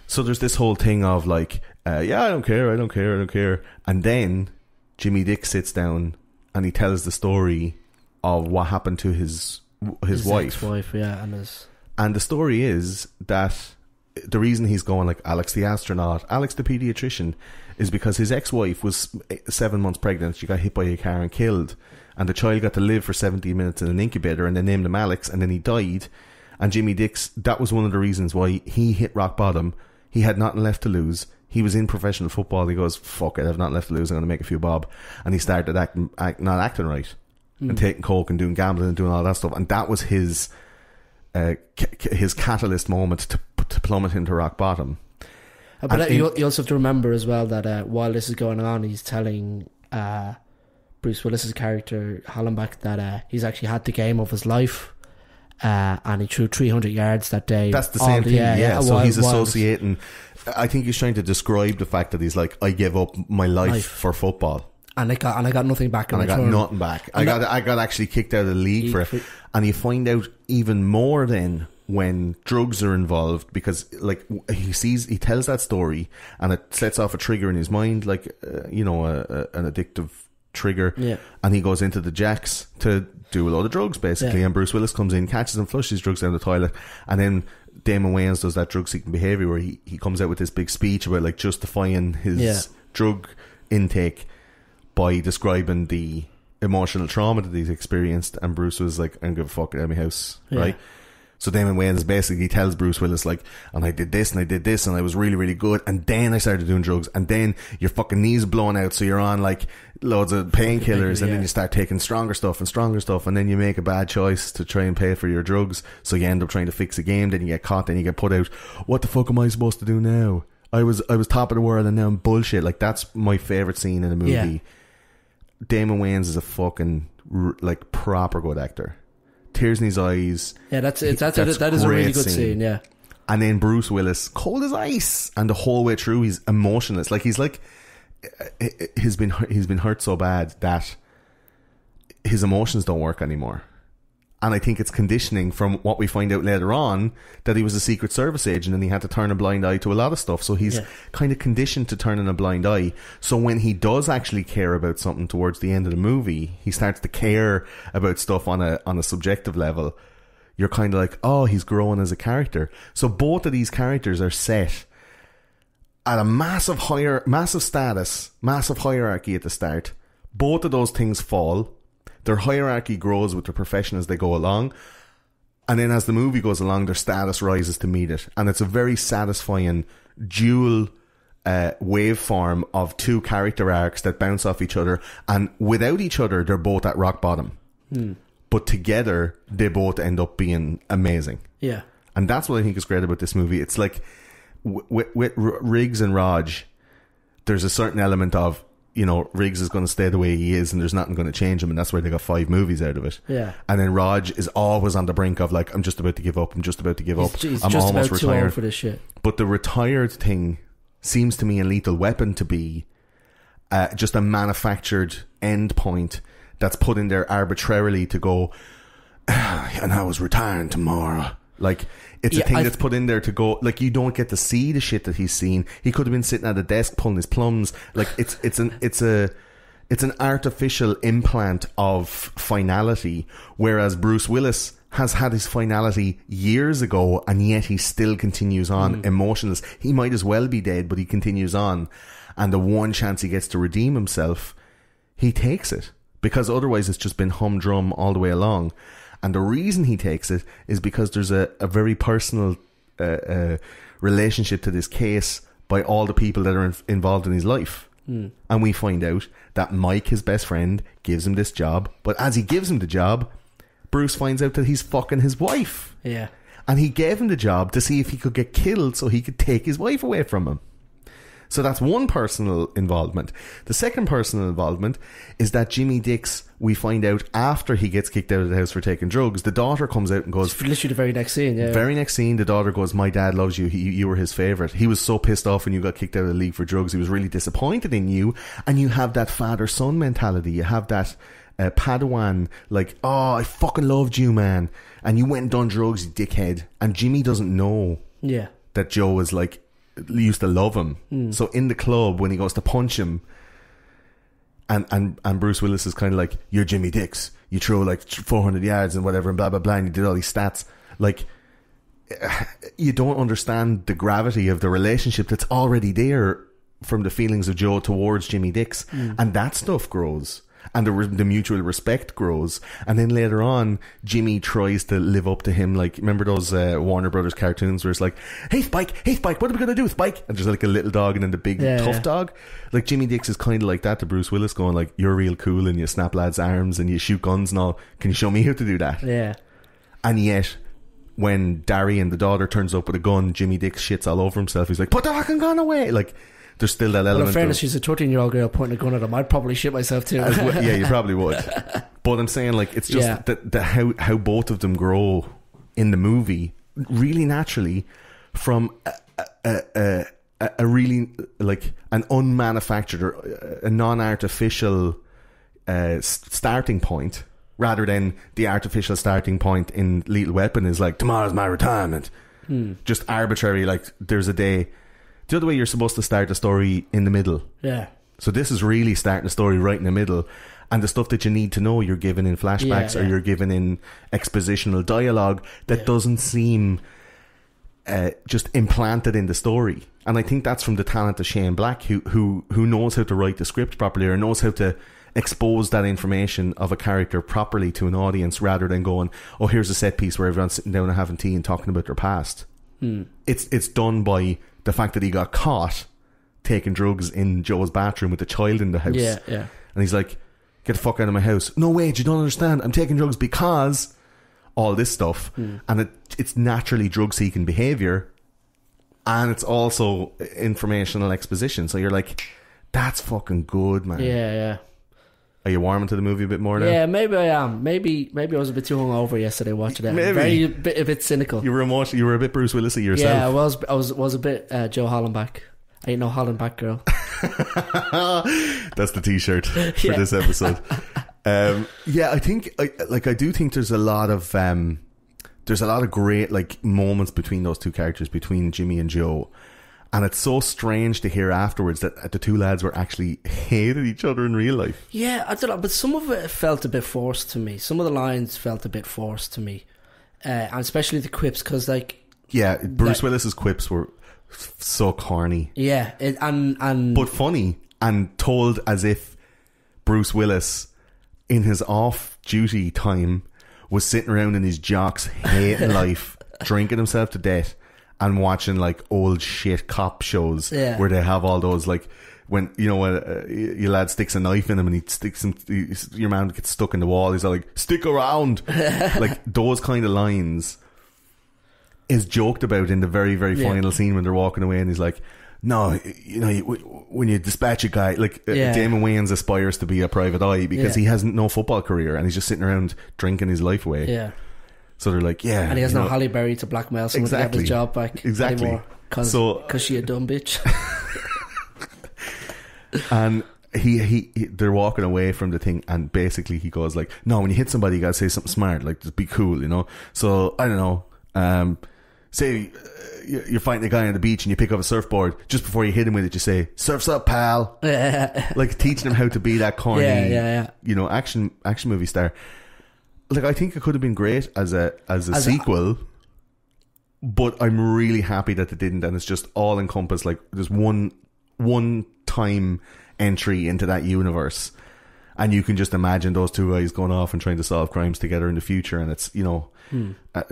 So there's this whole thing of like, yeah, I don't care. And then Jimmy Dix sits down and he tells the story of what happened to his wife. Ex-wife, yeah, and the story is that the reason he's going like Alex the astronaut, Alex the pediatrician, is because his ex-wife was 7 months pregnant. She got hit by a car and killed, and the child got to live for 17 minutes in an incubator, and they named him Alex, and then he died. And Jimmy Dix, that was one of the reasons why he hit rock bottom. He had nothing left to lose. He was in professional football. He goes, fuck it, I've nothing left to lose, I'm going to make a few bob. And he started not acting right, and taking coke and doing gambling and doing all that stuff. And that was his catalyst moment to plummet him to rock bottom. But you also have to remember as well that while this is going on, he's telling Bruce Willis's character Hallenbeck that he's actually had the game of his life. and he threw 300 yards that day. That's the same thing, yeah. So he's associating. I think he's trying to describe the fact that he's like, I gave up my life for football. And I got nothing back in return. I got nothing back. I got actually kicked out of the league for it. And you find out even more then when drugs are involved, because like he tells that story and it sets off a trigger in his mind, like an addictive trigger. Yeah. And he goes into the jacks to do a lot of drugs basically. Yeah. And Bruce Willis comes in, catches him, flushes his drugs down the toilet, and then Damon Wayans does that drug seeking behaviour where he comes out with this big speech about like justifying his drug intake by describing the emotional trauma that he's experienced, and Bruce was like, I don't give a fuck, get out of my house, right? So Damon Wayans basically tells Bruce Willis like, and I did this and I was really, really good, and then I started doing drugs, and then your fucking knees blown out, so you're on like loads of painkillers, and then you start taking stronger stuff, and then you make a bad choice to try and pay for your drugs, so you end up trying to fix a game, then you get caught, then you get put out. What the fuck am I supposed to do now? I was top of the world and now I'm bullshit. Like, that's my favourite scene in a movie. Yeah. Damon Wayans is a fucking like proper good actor. Tears in his eyes. Yeah, that is a really good scene. Yeah. And then Bruce Willis, cold as ice, and the whole way through he's emotionless. Like he's been hurt so bad that his emotions don't work anymore. And I think it's conditioning from what we find out later on that he was a Secret Service agent and he had to turn a blind eye to a lot of stuff. So he's kind of conditioned to turning a blind eye. So when he does actually care about something towards the end of the movie, he starts to care about stuff on a subjective level. You're kind of like, oh, he's growing as a character. So both of these characters are set at a massive status, massive hierarchy at the start. Both of those things fall. Their hierarchy grows with their profession as they go along, and then as the movie goes along, their status rises to meet it. And it's a very satisfying dual waveform of two character arcs that bounce off each other, and without each other they're both at rock bottom. But together they both end up being amazing. Yeah. And that's what I think is great about this movie. It's like with Riggs and Raj, there's a certain element of, you know, Riggs is going to stay the way he is and there's nothing going to change him, and that's why they got 5 movies out of it. Yeah. And then Raj is always on the brink of like, I'm just about to give up, he's I'm almost retired. Too old for this shit. But the retired thing seems to me in Lethal Weapon to be just a manufactured end point that's put in there arbitrarily to go, and I was retiring tomorrow. Like, it's a thing that's put in there to go, like, you don't get to see the shit that he's seen. He could have been sitting at a desk pulling his plums. Like, it's an artificial implant of finality, whereas Bruce Willis has had his finality years ago, and yet he still continues on emotionless. He might as well be dead, but he continues on, and the one chance he gets to redeem himself, he takes it, because otherwise it's just been humdrum all the way along. And the reason he takes it is because there's a very personal relationship to this case by all the people that are involved in his life. And we find out that Mike, his best friend, gives him this job. But as he gives him the job, Bruce finds out that he's fucking his wife. Yeah. And he gave him the job to see if he could get killed so he could take his wife away from him. So that's one personal involvement. The second personal involvement is that Jimmy Dix, we find out after he gets kicked out of the house for taking drugs, the daughter comes out and goes... It's literally the very next scene, yeah. Very next scene, the daughter goes, my dad loves you, you were his favourite. He was so pissed off when you got kicked out of the league for drugs. He was really disappointed in you. And you have that father-son mentality. You have that Padawan, like, oh, I fucking loved you, man. And you went and done drugs, you dickhead. And Jimmy doesn't know that Joe was like... used to love him. So in the club when he goes to punch him and Bruce Willis is kind of like, you're Jimmy Dix, you throw like 400 yards and whatever and blah blah blah, and you did all these stats, like, you don't understand the gravity of the relationship that's already there from the feelings of Joe towards Jimmy Dix. And that stuff grows, and the mutual respect grows. And then later on, Jimmy tries to live up to him. Like, remember those Warner Brothers cartoons where it's like, hey Spike, what are we going to do, Spike? And there's like a little dog and then the big tough dog. Like, Jimmy Dix is kind of like that to Bruce Willis, going like, you're real cool and you snap lads' arms and you shoot guns and all. Can you show me how to do that? Yeah. And yet, when Darian, the daughter, turns up with a gun, Jimmy Dix shits all over himself. He's like, put the fucking gun away! Like, there's still that element. Well, in fairness, she's a 13-year-old girl pointing a gun at him. I'd probably shit myself too. Yeah, you probably would. But I'm saying, like, it's just that how both of them grow in the movie really naturally from a really like an unmanufactured or a non-artificial starting point, rather than the artificial starting point in Lethal Weapon is like, tomorrow's my retirement. Just arbitrary, like there's a day. The other way, you're supposed to start the story in the middle. Yeah. So this is really starting the story right in the middle, and the stuff that you need to know you're given in flashbacks or you're given in expositional dialogue that doesn't seem just implanted in the story. And I think that's from the talent of Shane Black, who knows how to write the script properly, or knows how to expose that information of a character properly to an audience, rather than going, oh, here's a set piece where everyone's sitting down and having tea and talking about their past. It's done by the fact that he got caught taking drugs in Joe's bathroom with the child in the house. And he's like, get the fuck out of my house. No, wait, you don't understand. I'm taking drugs because all this stuff. And it's naturally drug-seeking behaviour, and it's also informational exposition. So you're like, that's fucking good, man. Are you warming to the movie a bit more now? Yeah, maybe I am. Maybe I was a bit too hungover yesterday watching it. A bit cynical. You were emotional. You were a bit Bruce Willis yourself. Yeah, I was a bit Joe Hollenbach. I ain't no Hollenbach girl. That's the t-shirt for this episode. I do think there's a lot of great like moments between those two characters, between Jimmy and Joe. And it's so strange to hear afterwards that the two lads were actually hated each other in real life. Yeah, I don't know, but some of it felt a bit forced to me. Some of the lines felt a bit forced to me, and especially the quips, because like, yeah, Bruce Willis's quips were so corny. Yeah, but funny, and told as if Bruce Willis, in his off-duty time, was sitting around in his jocks, hating life, drinking himself to death, and watching like old shit cop shows where they have all those like, when you know your lad sticks a knife in him and he sticks him, your man gets stuck in the wall, he's all like, stick around. Like those kind of lines is joked about in the very, very final scene when they're walking away, and he's like, no, you know, when you dispatch a guy like Damon Wayans aspires to be a private eye because he has no football career and he's just sitting around drinking his life away. So they're like, and he has no Halle Berry to blackmail someone to get his job back anymore, because she a dumb bitch. And they're walking away from the thing, and basically he goes like, no, when you hit somebody you gotta say something smart, like just be cool, you know. So I don't know, say you're fighting a guy on the beach and you pick up a surfboard, just before you hit him with it you say, surf's up, pal. Like teaching him how to be that corny you know, action movie star. Like, I think it could have been great as a sequel, but I'm really happy that they didn't, and it's just all encompassed. Like, there's one time entry into that universe, and you can just imagine those two guys going off and trying to solve crimes together in the future, and it's, you know,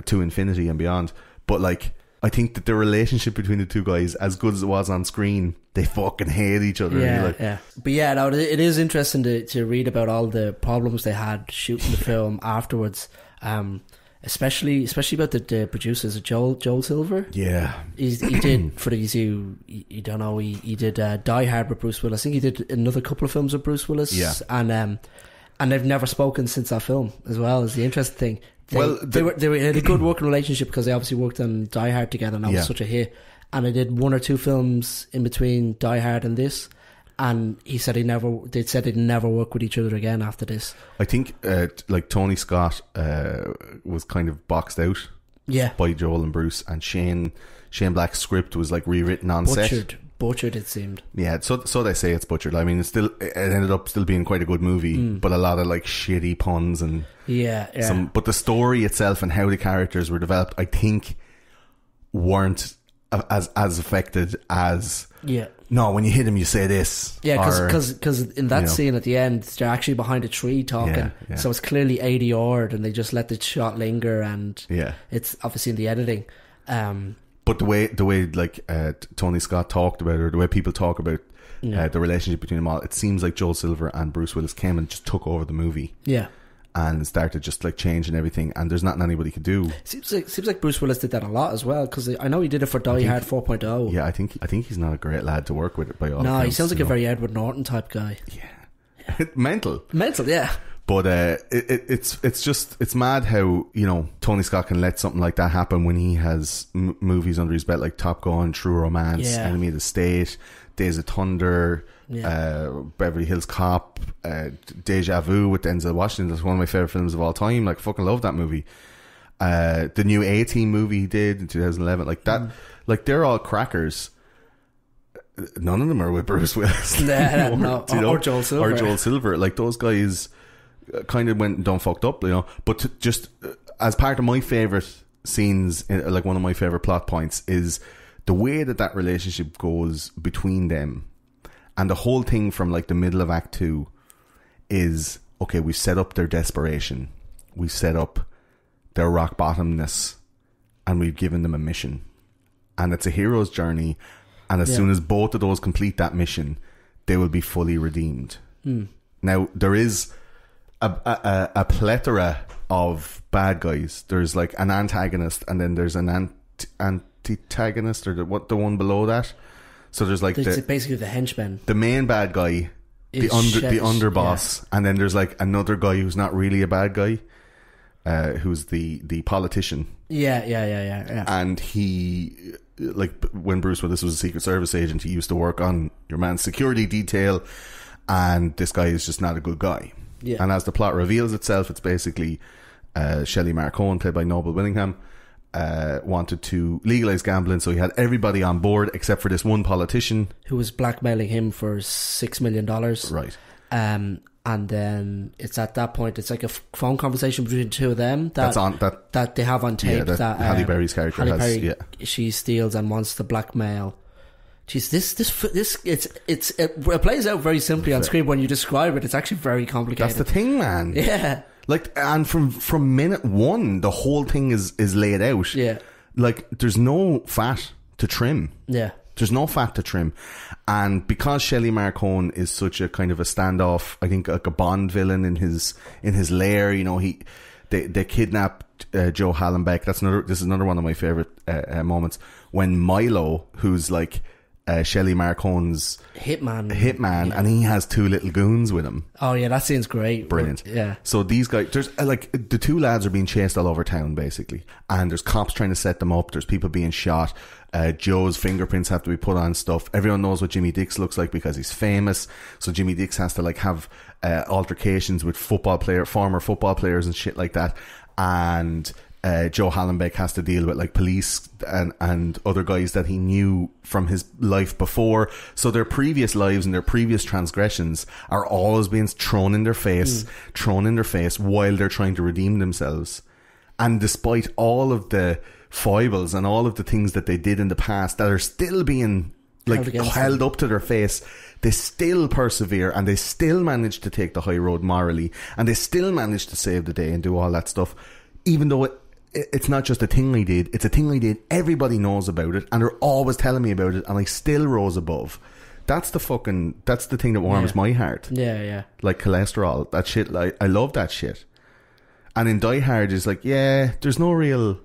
to infinity and beyond. But like, I think that the relationship between the two guys, as good as it was on screen, they fucking hate each other. But yeah, no, it is interesting to read about all the problems they had shooting the film afterwards. Especially about the producers, Joel Silver. Yeah, he did, for these you don't know, he did Die Hard with Bruce Willis. I think he did another couple of films with Bruce Willis. Yeah, and they've never spoken since that film as well. Is the interesting thing. They had a good working relationship because they obviously worked on Die Hard together, and that was such a hit. And they did one or two films in between Die Hard and this, and he said they'd never work with each other again after this. I think like Tony Scott was kind of boxed out by Joel and Bruce, and Shane Black's script was like rewritten on set. Butchered, it seemed. Yeah, so they say it's butchered. I mean, it ended up still being quite a good movie, but a lot of like shitty puns and but the story itself and how the characters were developed, I think, weren't as affected as no, when you hit him you say this. Yeah, because in that scene at the end they're actually behind a tree talking, so it's clearly ADR'd and they just let the shot linger, and it's obviously in the editing. But the way like Tony Scott talked about it, or the way people talk about the relationship between them all, it seems like Joel Silver and Bruce Willis came and just took over the movie. Yeah. And started just like changing everything, and there's nothing anybody could do. Seems like Bruce Willis did that a lot as well, because I know he did it for Die Hard 4.0. Yeah, I think he's not a great lad to work with by all accounts. No, he sounds like a very Edward Norton type guy. Yeah. Mental, yeah. But it's mad how, you know, Tony Scott can let something like that happen when he has movies under his belt like Top Gun, True Romance, Enemy of the State, Days of Thunder, Beverly Hills Cop, Deja Vu with Denzel Washington. That's one of my favourite films of all time. Like, fucking love that movie. The new A-Team movie he did in 2011, like that, like, they're all crackers. None of them are with Bruce Willis. No, or Joel Silver. Or Joel Silver. Like, those guys kind of went and done fucked up, you know. But just as part of my favourite scenes, like one of my favourite plot points, is the way that relationship goes between them. And the whole thing from like the middle of Act 2 is, okay, we set up their desperation. We set up their rock bottomness. And we've given them a mission. And it's a hero's journey. And as soon as both of those complete that mission, they will be fully redeemed. Now, there is a plethora of bad guys. There's like an antagonist, and then there's an antagonist, or the one below that. So there's like basically the henchman, the main bad guy, the underboss, and then there's like another guy who's not really a bad guy, who's the politician. Yeah. And he, like, when Bruce Willis was a Secret Service agent, he used to work on your man's security detail, and this guy is just not a good guy. Yeah. And as the plot reveals itself, it's basically Shelley Marcone, played by Noble Willingham, wanted to legalise gambling, so he had everybody on board except for this one politician who was blackmailing him for $6 million. Right. And then it's at that point, it's like a phone conversation between the two of them that they have on tape. Yeah, that Halle Berry's character has. She steals and wants to blackmail. Jeez, it plays out very simply on screen. When you describe it, it's actually very complicated. That's the thing, man. Yeah. Like, and from minute one, the whole thing is laid out. Yeah. Like, there's no fat to trim. Yeah. There's no fat to trim. And because Shelley Marcone is such a kind of a standoff, I think like a Bond villain in his lair, you know, they kidnapped Joe Hallenbeck. This is another one of my favourite moments, when Milo, who's like Shelley Marcone's hitman, and he has two little goons with him. Oh yeah, that scene's great. Brilliant. Yeah. So these guys, there's like the two lads are being chased all over town basically, and there's cops trying to set them up. There's people being shot. Joe's fingerprints have to be put on stuff. Everyone knows what Jimmy Dix looks like because he's famous. So Jimmy Dix has to like have altercations with former football players and shit like that. And Joe Hallenbeck has to deal with like police and other guys that he knew from his life before. So their previous lives and their previous transgressions are always being thrown in their face while they're trying to redeem themselves. And despite all of the foibles and all of the things that they did in the past that are still being like held up to their face, they still persevere, and they still manage to take the high road morally, and they still manage to save the day and do all that stuff, even though it's not just a thing I did, it's a thing I did, everybody knows about it, and they're always telling me about it, and I still rose above. That's the thing that warms my heart. Yeah. Like cholesterol, that shit, like, I love that shit. And in Die Hard is like, yeah, there's no real,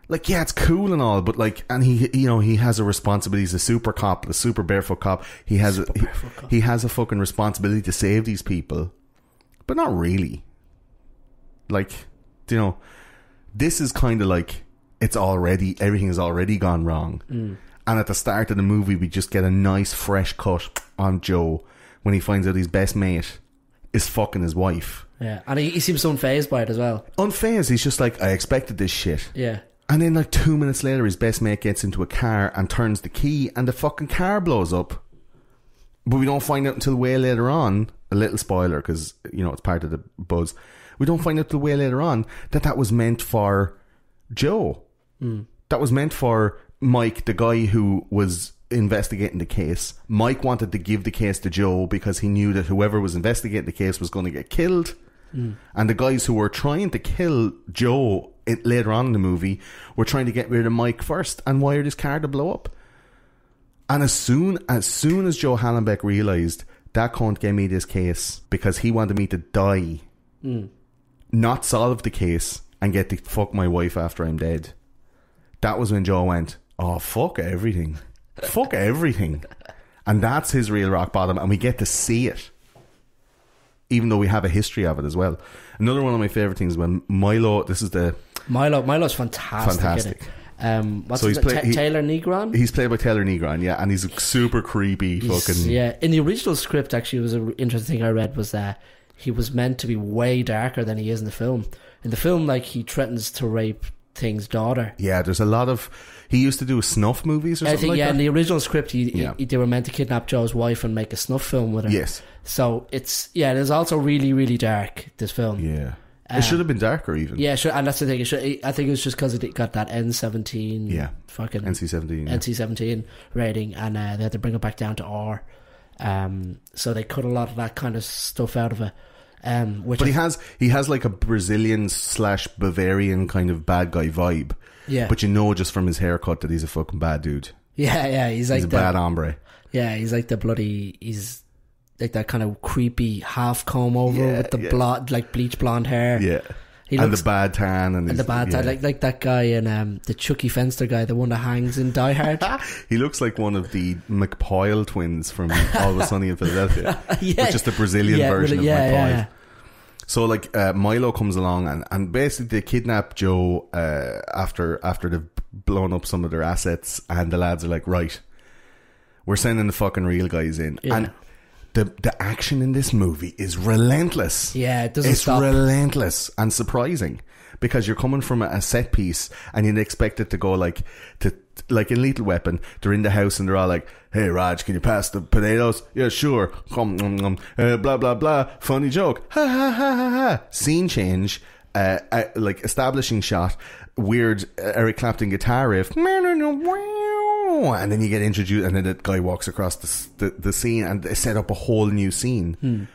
like, yeah, it's cool and all, but like, and he has a responsibility. He's a super cop, a super barefoot cop. He has a fucking responsibility to save these people, but not really. Like, you know, this is kind of like, everything has already gone wrong. And at the start of the movie, we just get a nice fresh cut on Joe when he finds out his best mate is fucking his wife. Yeah, and he seems unfazed by it as well. Unfazed, he's just like, I expected this shit. Yeah. And then like 2 minutes later, his best mate gets into a car and turns the key, and the fucking car blows up. But we don't find out until way later on, a little spoiler, because, you know, it's part of the buzz. We don't find out till way later on that was meant for Joe. That was meant for Mike, the guy who was investigating the case. Mike wanted to give the case to Joe because he knew that whoever was investigating the case was going to get killed. And the guys who were trying to kill Joe later on in the movie were trying to get rid of Mike first and wired his car to blow up. And as soon as Joe Hallenbeck realised that can't get me this case because he wanted me to die, not solve the case and get to fuck my wife after I'm dead, that was when Joe went, oh, fuck everything. Fuck everything. And that's his real rock bottom, and we get to see it even though we have a history of it as well. Another one of my favourite things when Milo, Milo's fantastic. What's his name? Taylor Negron? He's played by Taylor Negron, yeah, and he's a super creepy fucking... Yeah, in the original script, actually, it was an interesting thing I read, was that he was meant to be way darker than he is in the film. In the film, like, he threatens to rape Thing's daughter. Yeah, there's a lot of... He used to do snuff movies or something like that? Yeah, in the original script, they were meant to kidnap Joe's wife and make a snuff film with her. Yes. So, it's also really, really dark, this film. Yeah. It should have been darker, even. Yeah, sure, and that's the thing. I think it was just because it got that N17, fucking NC-17, NC-17 rating, and they had to bring it back down to R. So they cut a lot of that kind of stuff out of it. But he has like a Brazilian / Bavarian kind of bad guy vibe. Yeah. But just from his haircut that he's a fucking bad dude. Yeah, he's a bad hombre. Yeah, he's like he's like that kind of creepy half comb over with the blonde, like bleach blonde hair. Yeah. And the bad tan. And the bad tan. Like that guy in the Chucky Fenster guy, the one that hangs in Die Hard. He looks like one of the McPoyle twins from Always Sunny in Philadelphia. Yeah. With just a Brazilian version of McPoyle. Yeah. So like Milo comes along and basically they kidnap Joe after they've blown up some of their assets, and the lads are like, right, we're sending the fucking real guys in. Yeah. And the action in this movie is relentless. Yeah, it doesn't stop. It's relentless and surprising, because you're coming from a set piece and you'd expect it to go like in Lethal Weapon, they're in the house and they're all like, hey Raj, can you pass the potatoes? Yeah, sure. Blah blah blah, funny joke, ha ha ha ha ha. Scene change, like establishing shot, weird Eric Clapton guitar riff, and then you get introduced, and then the guy walks across the scene, and they set up a whole new scene.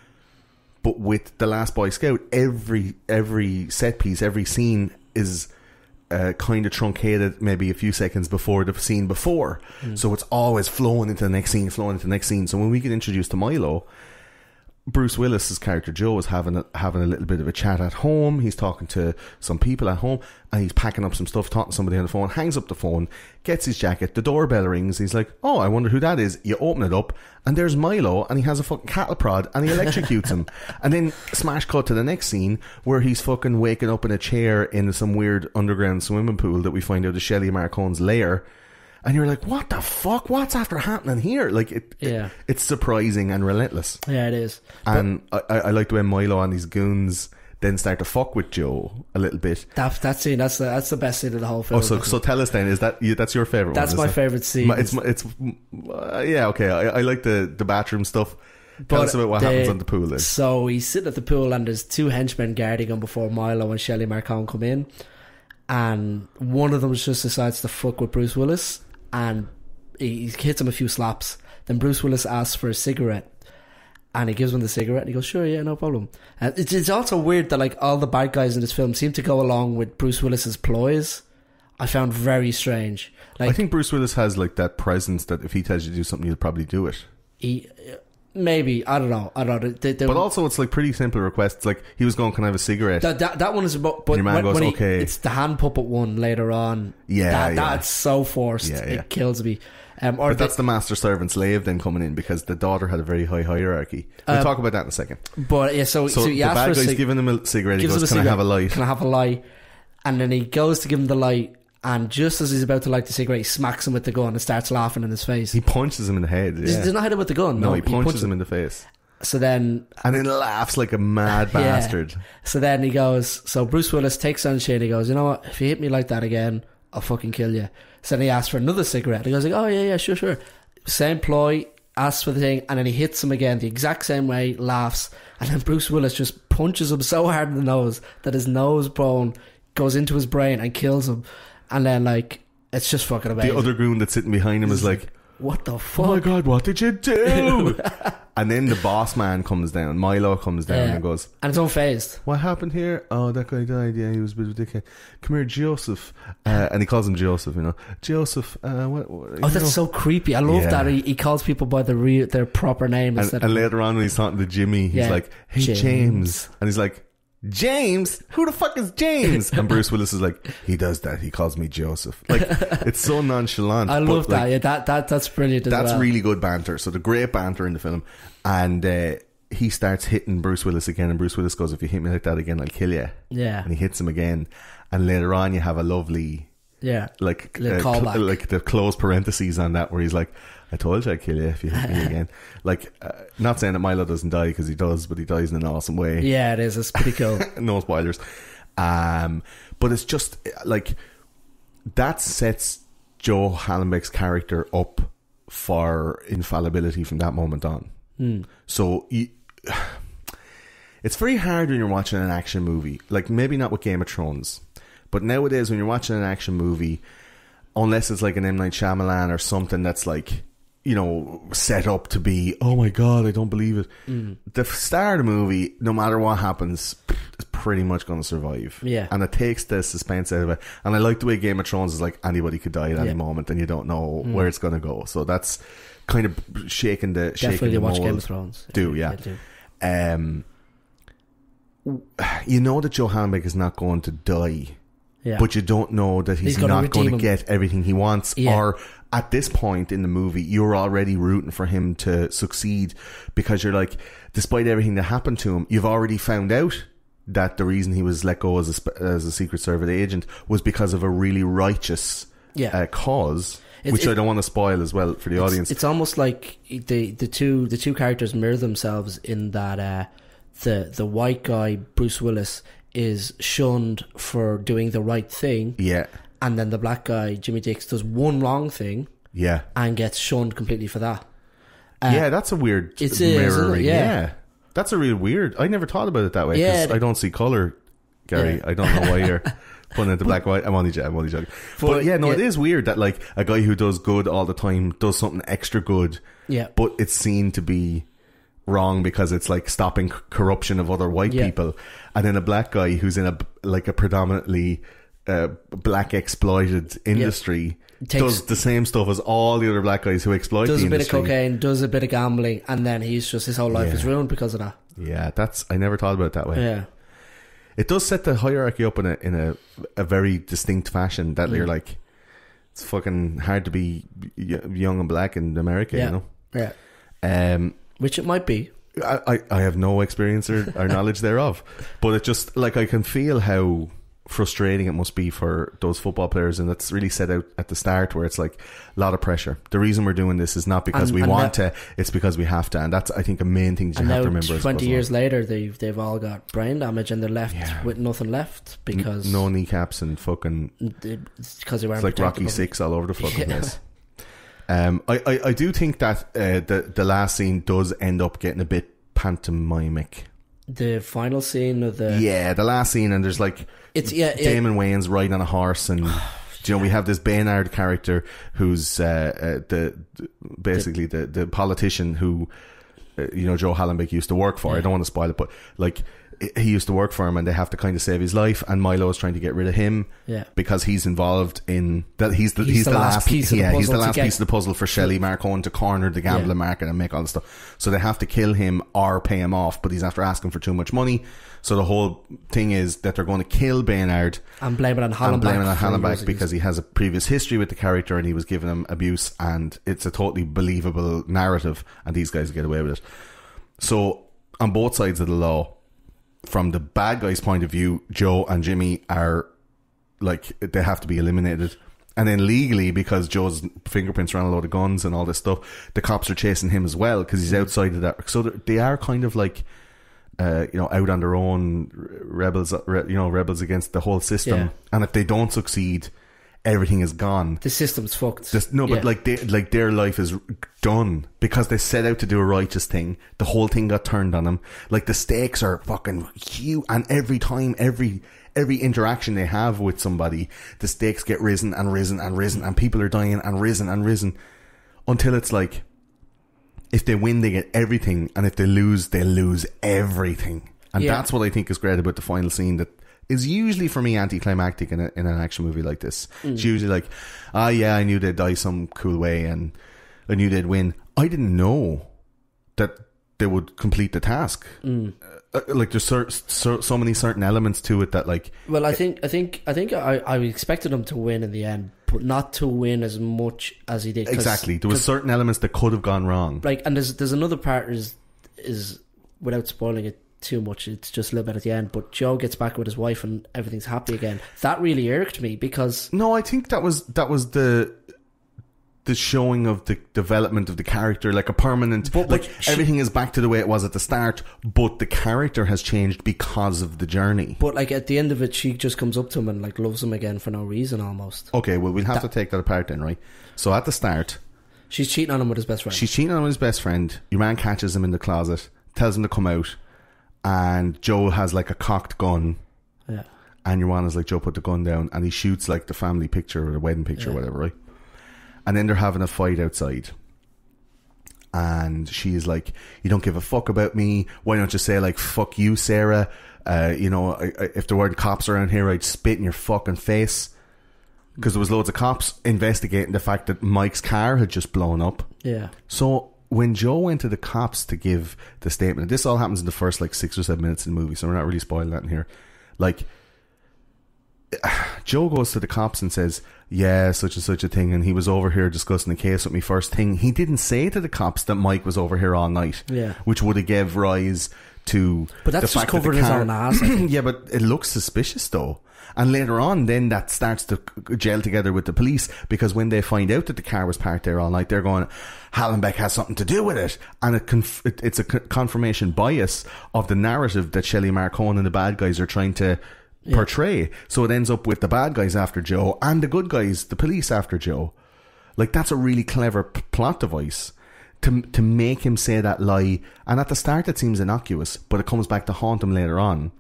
But with The Last Boy Scout, every set piece, every scene is kind of truncated maybe a few seconds before the scene before. So it's always flowing into the next scene. So when we get introduced to Milo, Bruce Willis's character Joe is having a little bit of a chat at home. He's talking to some people at home, and he's packing up some stuff, talking to somebody on the phone, hangs up the phone, gets his jacket, the doorbell rings, he's like, oh, I wonder who that is. You open it up, and there's Milo, and he has a fucking cattle prod, and he electrocutes him. And then smash cut to the next scene where he's fucking waking up in a chair in some weird underground swimming pool that we find out is Shelley Marcone's lair. And you're like, what the fuck? What's after happening here? Like, it's surprising and relentless. Yeah, it is. And I like the way Milo and these goons then start to fuck with Joe a little bit. That scene, that's the best scene of the whole film. Oh, so tell us then, that's your favourite one? That's my favourite scene. It's yeah, okay. I like the bathroom stuff. Tell us about what happens on the pool then. So he's sitting at the pool, and there's two henchmen guarding him before Milo and Shelley Marcone come in, and one of them just decides to fuck with Bruce Willis, and he hits him a few slaps. Then Bruce Willis asks for a cigarette, and he gives him the cigarette, and he goes, sure, yeah, no problem. And it's also weird that like all the bad guys in this film seem to go along with Bruce Willis's ploys. I found very strange. Like, I think Bruce Willis has like that presence that if he tells you to do something, you'll probably do it. Maybe, I don't know. But also, it's like pretty simple requests. Like, he was going, can I have a cigarette? That one is about. But your man goes, okay. It's the hand puppet one later on. Yeah, that's so forced. Yeah. It kills me. But that's the master servant slave then coming in, because the daughter had a very high hierarchy. We'll talk about that in a second. But yeah, so the he bad guy's giving him a cigarette. He goes, can I have a light? Can I have a light? And then he goes to give him the light, and just as he's about to light the cigarette, he smacks him with the gun and starts laughing in his face. He punches him in the head. Yeah. Does not hit him with the gun. No, he punches him in the face. So then... And then laughs like a mad bastard. So then he goes... So Bruce Willis takes on Shane. He goes, you know what? If you hit me like that again, I'll fucking kill you. So then he asks for another cigarette. He goes like, oh yeah, sure. Same ploy, asks for the thing, and then he hits him again the exact same way, laughs, and then Bruce Willis just punches him so hard in the nose that his nose bone goes into his brain and kills him. And then like, it's just fucking amazing. The other goon that's sitting behind him is like, what the fuck? Oh my god, what did you do? And then the boss man comes down, Milo comes down and goes, and it's unfazed. What happened here? Oh, that guy died. Yeah, he was a bit of a dickhead. Come here, Joseph. And he calls him Joseph, you know. Joseph, that's so creepy. I love that he calls people by their proper name. And later on when he's talking to Jimmy, he's like, hey James. And he's like, James? Who the fuck is James? And Bruce Willis is like, he does that. He calls me Joseph. Like, it's so nonchalant. I love that. Yeah, that's brilliant. That's really good banter. So the great banter in the film, and he starts hitting Bruce Willis again, and Bruce Willis goes, "If you hit me like that again, I'll kill you." Yeah. And he hits him again, and later on you have a lovely, like callback, like the close parentheses on that, where he's like, "I told you I'd kill you if you hit me again." Like, not saying that Milo doesn't die, because he does, but he dies in an awesome way. Yeah, it is. It's pretty cool. No spoilers. But it's just like that sets Joe Hallenbeck's character up for infallibility from that moment on. So it's very hard when you're watching an action movie, like maybe not with Game of Thrones, but nowadays when you're watching an action movie, unless it's like an M. Night Shyamalan or something that's like, you know, set up to be, oh my god, I don't believe it. The star of the movie, no matter what happens, is pretty much going to survive. Yeah. And it takes the suspense out of it. And I like the way Game of Thrones is like, anybody could die at any moment and you don't know where it's going to go. So that's kind of shaking the Definitely watch mold. Game of Thrones. Yeah. You know that Joe Hallenbeck is not going to die. Yeah. But you don't know that he's not going to get everything he wants. Or at this point in the movie, you're already rooting for him to succeed, because you're like, despite everything that happened to him, you've already found out that the reason he was let go as a Secret Service agent was because of a really righteous cause, which I don't want to spoil as well for the audience. It's almost like the two characters mirror themselves in that the white guy, Bruce Willis, is shunned for doing the right thing. Yeah. And then the black guy, Jimmy Dix, does one wrong thing. Yeah. And gets shunned completely for that. That's a weird mirroring. Yeah. That's a real weird. I never thought about it that way, because I don't see colour, Gary. I don't know why you're putting it to black and white. I'm only joking. But it is weird that like a guy who does good all the time does something extra good. Yeah. But it's seen to be wrong because it's like stopping corruption of other white people, and then a black guy who's in a predominantly black exploited industry does the same stuff as all the other black guys who exploit the industry. Does a bit of cocaine, does a bit of gambling, and then he's just, his whole life is ruined because of that. Yeah, I never thought about it that way. Yeah, it does set the hierarchy up in a very distinct fashion that you're like, it's fucking hard to be young and black in America, you know. Yeah. Which it might be. I have no experience or knowledge thereof, but it just, like, I can feel how frustrating it must be for those football players, and it's really set out at the start where it's like a lot of pressure. The reason we're doing this is not because we want to, it's because we have to, and that's, I think, a main thing you have to remember. 20 years later, they've all got brain damage and they're left with nothing left because no kneecaps and fucking, because they weren't, it's like Rocky 6 all over the fucking place. I do think that the last scene does end up getting a bit pantomimic. The final scene of the last scene, and there's like Damon Wayans riding on a horse, and you know, we have this Baynard character who's basically the politician who you know, Joe Hallenbeck used to work for. I don't want to spoil it, but like, he used to work for him, and they have to kind of save his life, and Milo is trying to get rid of him because he's involved in that. He's the last piece of the puzzle for Shelley Marcone to corner the gambling market and make all the stuff. So they have to kill him or pay him off, but he's after asking for too much money. So the whole thing is that they're going to kill Baynard and blame it on Hallenbeck because he has a previous history with the character and he was giving him abuse, and it's a totally believable narrative, and these guys get away with it. So on both sides of the law, from the bad guy's point of view, Joe and Jimmy are like, they have to be eliminated. And then legally, because Joe's fingerprints are on a load of guns and all this stuff, the cops are chasing him as well because he's outside of that. So they are kind of like, you know, out on their own, rebels against the whole system. Yeah. And if they don't succeed, everything is gone. The system's fucked. But like their life is done because they set out to do a righteous thing. The whole thing got turned on them. Like, the stakes are fucking huge, and every time, every interaction they have with somebody, the stakes get risen and risen and risen, and people are dying and risen until it's like, if they win, they get everything, and if they lose, they lose everything. And that's what I think is great about the final scene, that is usually for me anticlimactic in an action movie like this. It's usually like, I knew they'd die some cool way and I knew they'd win. I didn't know that they would complete the task. Like, there's so many certain elements to it that, like, well, I think I expected them to win in the end, but not to win as much as he did. Exactly, there was certain elements that could have gone wrong. Like, and there's another part is without spoiling it too much, it's just a little bit at the end, but Joe gets back with his wife and everything's happy again. That really irked me because... No, I think that was the showing of the development of the character, like a permanent... But everything is back to the way it was at the start, but the character has changed because of the journey. But like at the end of it, she just comes up to him and like loves him again for no reason almost. Okay, well, we'll have to take that apart then, right? So at the start... She's cheating on him with his best friend. She's cheating on him with his best friend. Your man catches him in the closet, tells him to come out, and Joe has like a cocked gun. Yeah. And your man is like, Joe, put the gun down, and he shoots like the family picture or the wedding picture or whatever, right? And then they're having a fight outside. And she's like, you don't give a fuck about me. Why don't you say like, fuck you, Sarah? If there weren't cops around here, I'd spit in your fucking face. Because there was loads of cops investigating the fact that Mike's car had just blown up. Yeah. So when Joe went to the cops to give the statement, this all happens in the first like 6 or 7 minutes in the movie, so we're not really spoiling that in here. Like, Joe goes to the cops and says, yeah, such and such a thing, and he was over here discussing the case with me first thing. He didn't say to the cops that Mike was over here all night. Yeah. Which would have gave rise to... But that's just covering his own ass. Yeah, but it looks suspicious though. And later on, then that starts to gel together with the police, because when they find out that the car was parked there all night, they're going, Hallenbeck has something to do with it. And it's a confirmation bias of the narrative that Shelley Marcone and the bad guys are trying to portray. So it ends up with the bad guys after Joe and the good guys, the police, after Joe. Like, that's a really clever plot device to make him say that lie. And at the start it seems innocuous, but it comes back to haunt him later on.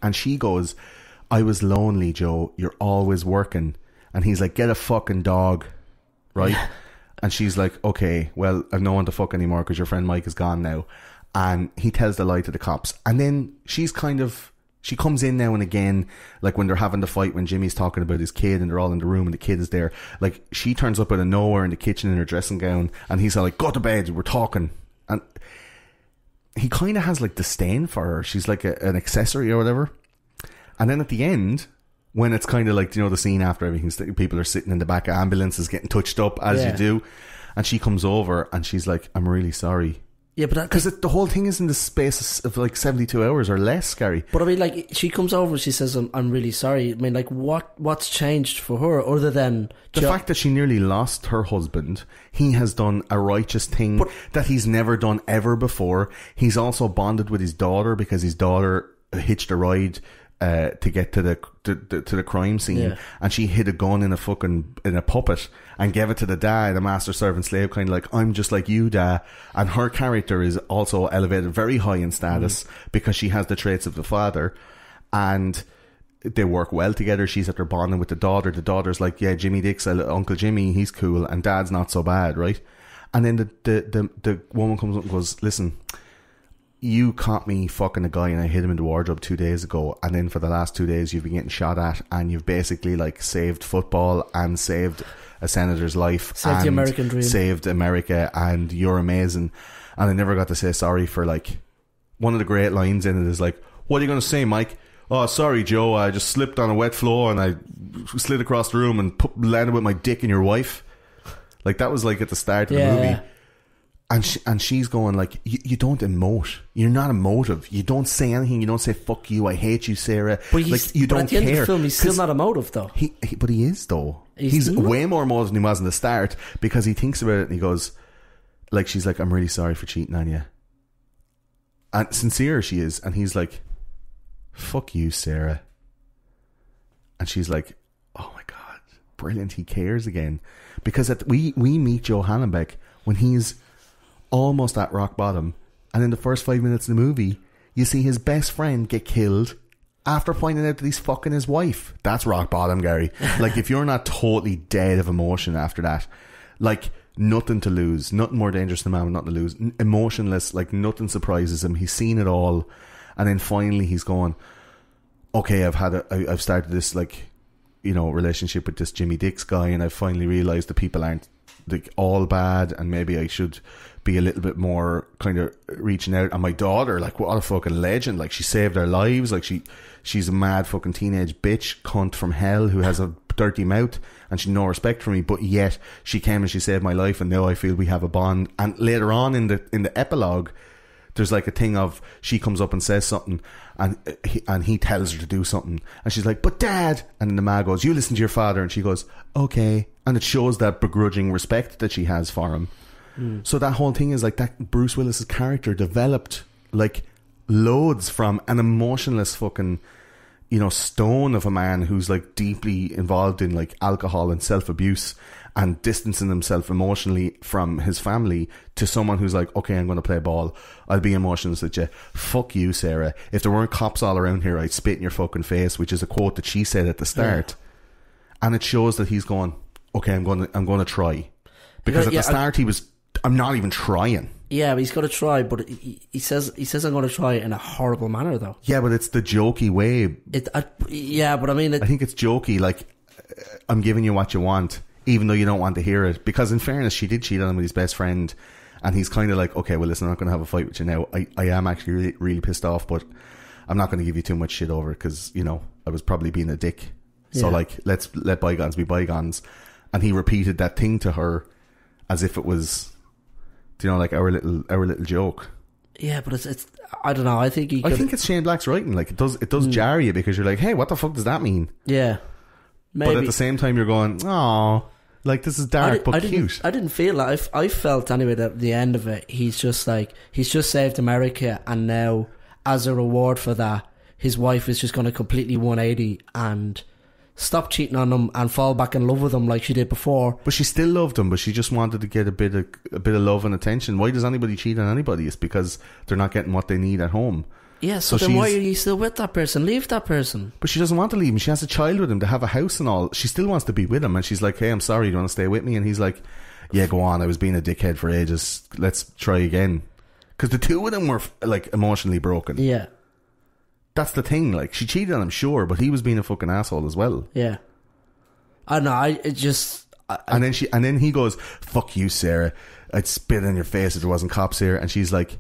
And she goes, I was lonely, Joe. You're always working. And he's like, get a fucking dog. Right? And she's like, okay, well, I've no one to fuck anymore because your friend Mike is gone now. And he tells the lie to the cops. And then she's she comes in now and again, like when they're having the fight, when Jimmy's talking about his kid and they're all in the room and the kid is there. Like, she turns up out of nowhere in the kitchen in her dressing gown and he's like, go to bed, we're talking. And he kind of has like disdain for her. She's like an accessory or whatever. And then at the end, when it's kind of like, the scene after everything, people are sitting in the back of ambulances getting touched up, as you do. And she comes over and she's like, I'm really sorry. Yeah, but because the whole thing is in the space of like 72 hours or less, Scary. But I mean, like, she comes over and she says, I'm really sorry. I mean, like, what's changed for her other than the fact that she nearly lost her husband? He has done a righteous thing that he's never done ever before. He's also bonded with his daughter because his daughter hitched a ride to get to the crime scene, and she hid a gun in a puppet and gave it to the dad, the master servant slave, kind of like, I'm just like you, dad. And her character is also elevated very high in status because she has the traits of the father, and they work well together. She's at her bonding with the daughter. The daughter's like, yeah, Jimmy Dick's Uncle Jimmy, he's cool, and dad's not so bad, right? And then the woman comes up and goes, listen, you caught me fucking a guy and I hid him in the wardrobe 2 days ago, and then for the last 2 days you've been getting shot at, and you've basically like saved football and saved a senator's life, saved the American dream, saved America, and you're amazing. And I never got to say sorry for, like, one of the great lines in it is like, what are you going to say, Mike? Oh, sorry, Joe, I just slipped on a wet floor and I slid across the room and landed with my dick in your wife. Like, that was like at the start of the movie. And she's going like, you don't emote. You're not emotive. You don't say anything. You don't say, fuck you, I hate you, Sarah. But like, you don't at the end care. of the film, he's still not emotive, though. But he is, though. He's way more emotive than he was in the start, because he thinks about it and he goes, like, she's like, I'm really sorry for cheating on you. And sincere she is. And he's like, fuck you, Sarah. And she's like, oh my God, brilliant. He cares again. Because we meet Joe Hallenbeck when he's almost at rock bottom, and in the first 5 minutes of the movie you see his best friend get killed after finding out that he's fucking his wife. That's rock bottom, Gary. Like, if you're not totally dead of emotion after that, like, nothing to lose, nothing more dangerous than a man with nothing to lose, emotionless, like, nothing surprises him, he's seen it all, and then finally he's going, okay, I've started this, like, relationship with this Jimmy Dix guy, and I've finally realised that people aren't like all bad, and maybe I should be a little bit more kind of reaching out. And my daughter, like, what a fucking legend, like, she saved our lives, like, she's a mad fucking teenage bitch cunt from hell who has a dirty mouth and she's no respect for me, but yet she came and she saved my life, and now I feel we have a bond. And later on in the epilogue, there's like a thing of she comes up and says something, and he tells her to do something, and she's like, but Dad, and then the ma goes, you listen to your father, and she goes, okay, and it shows that begrudging respect that she has for him. So that whole thing is like that Bruce Willis's character developed like loads from an emotionless fucking, you know, stone of a man who's like deeply involved in like alcohol and self-abuse and distancing himself emotionally from his family, to someone who's like, okay, I'm going to play ball, I'll be emotionless with you, fuck you, Sarah, if there weren't cops all around here I'd spit in your fucking face, which is a quote that she said at the start. And it shows that he's going, okay, I'm going to try, because at the start he was, I'm not even trying. Yeah, but he's got to try, but he says I'm going to try in a horrible manner, though. Yeah, but it's the jokey way. Yeah, but I mean, I think it's jokey, like, I'm giving you what you want, even though you don't want to hear it. Because in fairness, she did cheat on him with his best friend, and he's kind of like, okay, well, listen, I'm not going to have a fight with you now. I am actually really, really pissed off, but I'm not going to give you too much shit over, because, you know, I was probably being a dick. So, like, let's let bygones be bygones. And he repeated that thing to her as if it was, you know, like our little joke. Yeah, but it's I don't know. I think I think it's Shane Black's writing. Like, it does jar you, because you're like, hey, what the fuck does that mean? Yeah, maybe. But at the same time, you're going, oh, like, this is dark but cute. I didn't feel like I felt anyway that at the end of it, he's just saved America, and now as a reward for that, his wife is just going to completely 180 and stop cheating on him and fall back in love with him like she did before. But she still loved him, but she just wanted to get a bit of love and attention. Why does anybody cheat on anybody? It's because they're not getting what they need at home. Yeah, so then why are you still with that person? Leave that person. But she doesn't want to leave him. She has a child with him, to have a house and all. She still wants to be with him, and she's like, hey, I'm sorry, do you want to stay with me? And he's like, yeah, go on, I was being a dickhead for ages, let's try again. Because the two of them were like emotionally broken. Yeah, that's the thing. Like, she cheated on him, sure, but he was being a fucking asshole as well. Yeah, I don't know. And then he goes, fuck you, Sarah, I'd spit in your face if there wasn't cops here. And she's like,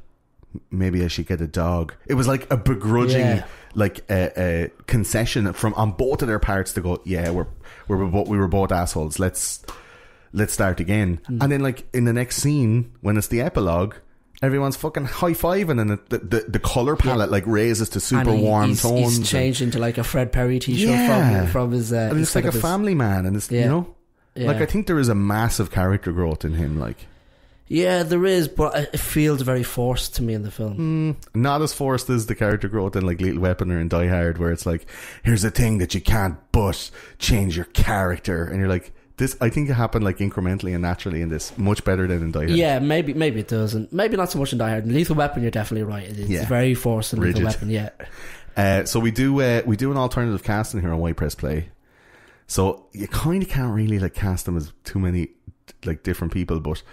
maybe I should get a dog. It was like a begrudging, like a concession from on both of their parts to go, yeah, we were both assholes. Let's start again. And then, like, in the next scene, when it's the epilogue, everyone's fucking high-fiving, and the colour palette like raises to super warm tones. He's changed into like a Fred Perry t-shirt from his and it's like a family man, and it's, you know, like, I think there is a massive character growth in him, like. Yeah, there is, but it feels very forced to me in the film. Not as forced as the character growth in like Lethal Weapon or in Die Hard, where it's like, here's a thing that you can't but change your character, and you're like, this, I think it happened like incrementally and naturally in this, much better than in Die Hard. Yeah, maybe it doesn't. Maybe not so much in Die Hard. In Lethal Weapon, you're definitely right. It's very forced in Lethal Weapon. Yeah. So we do an alternative casting here on Why Press Play. So you kind of can't really like cast them as too many like different people, but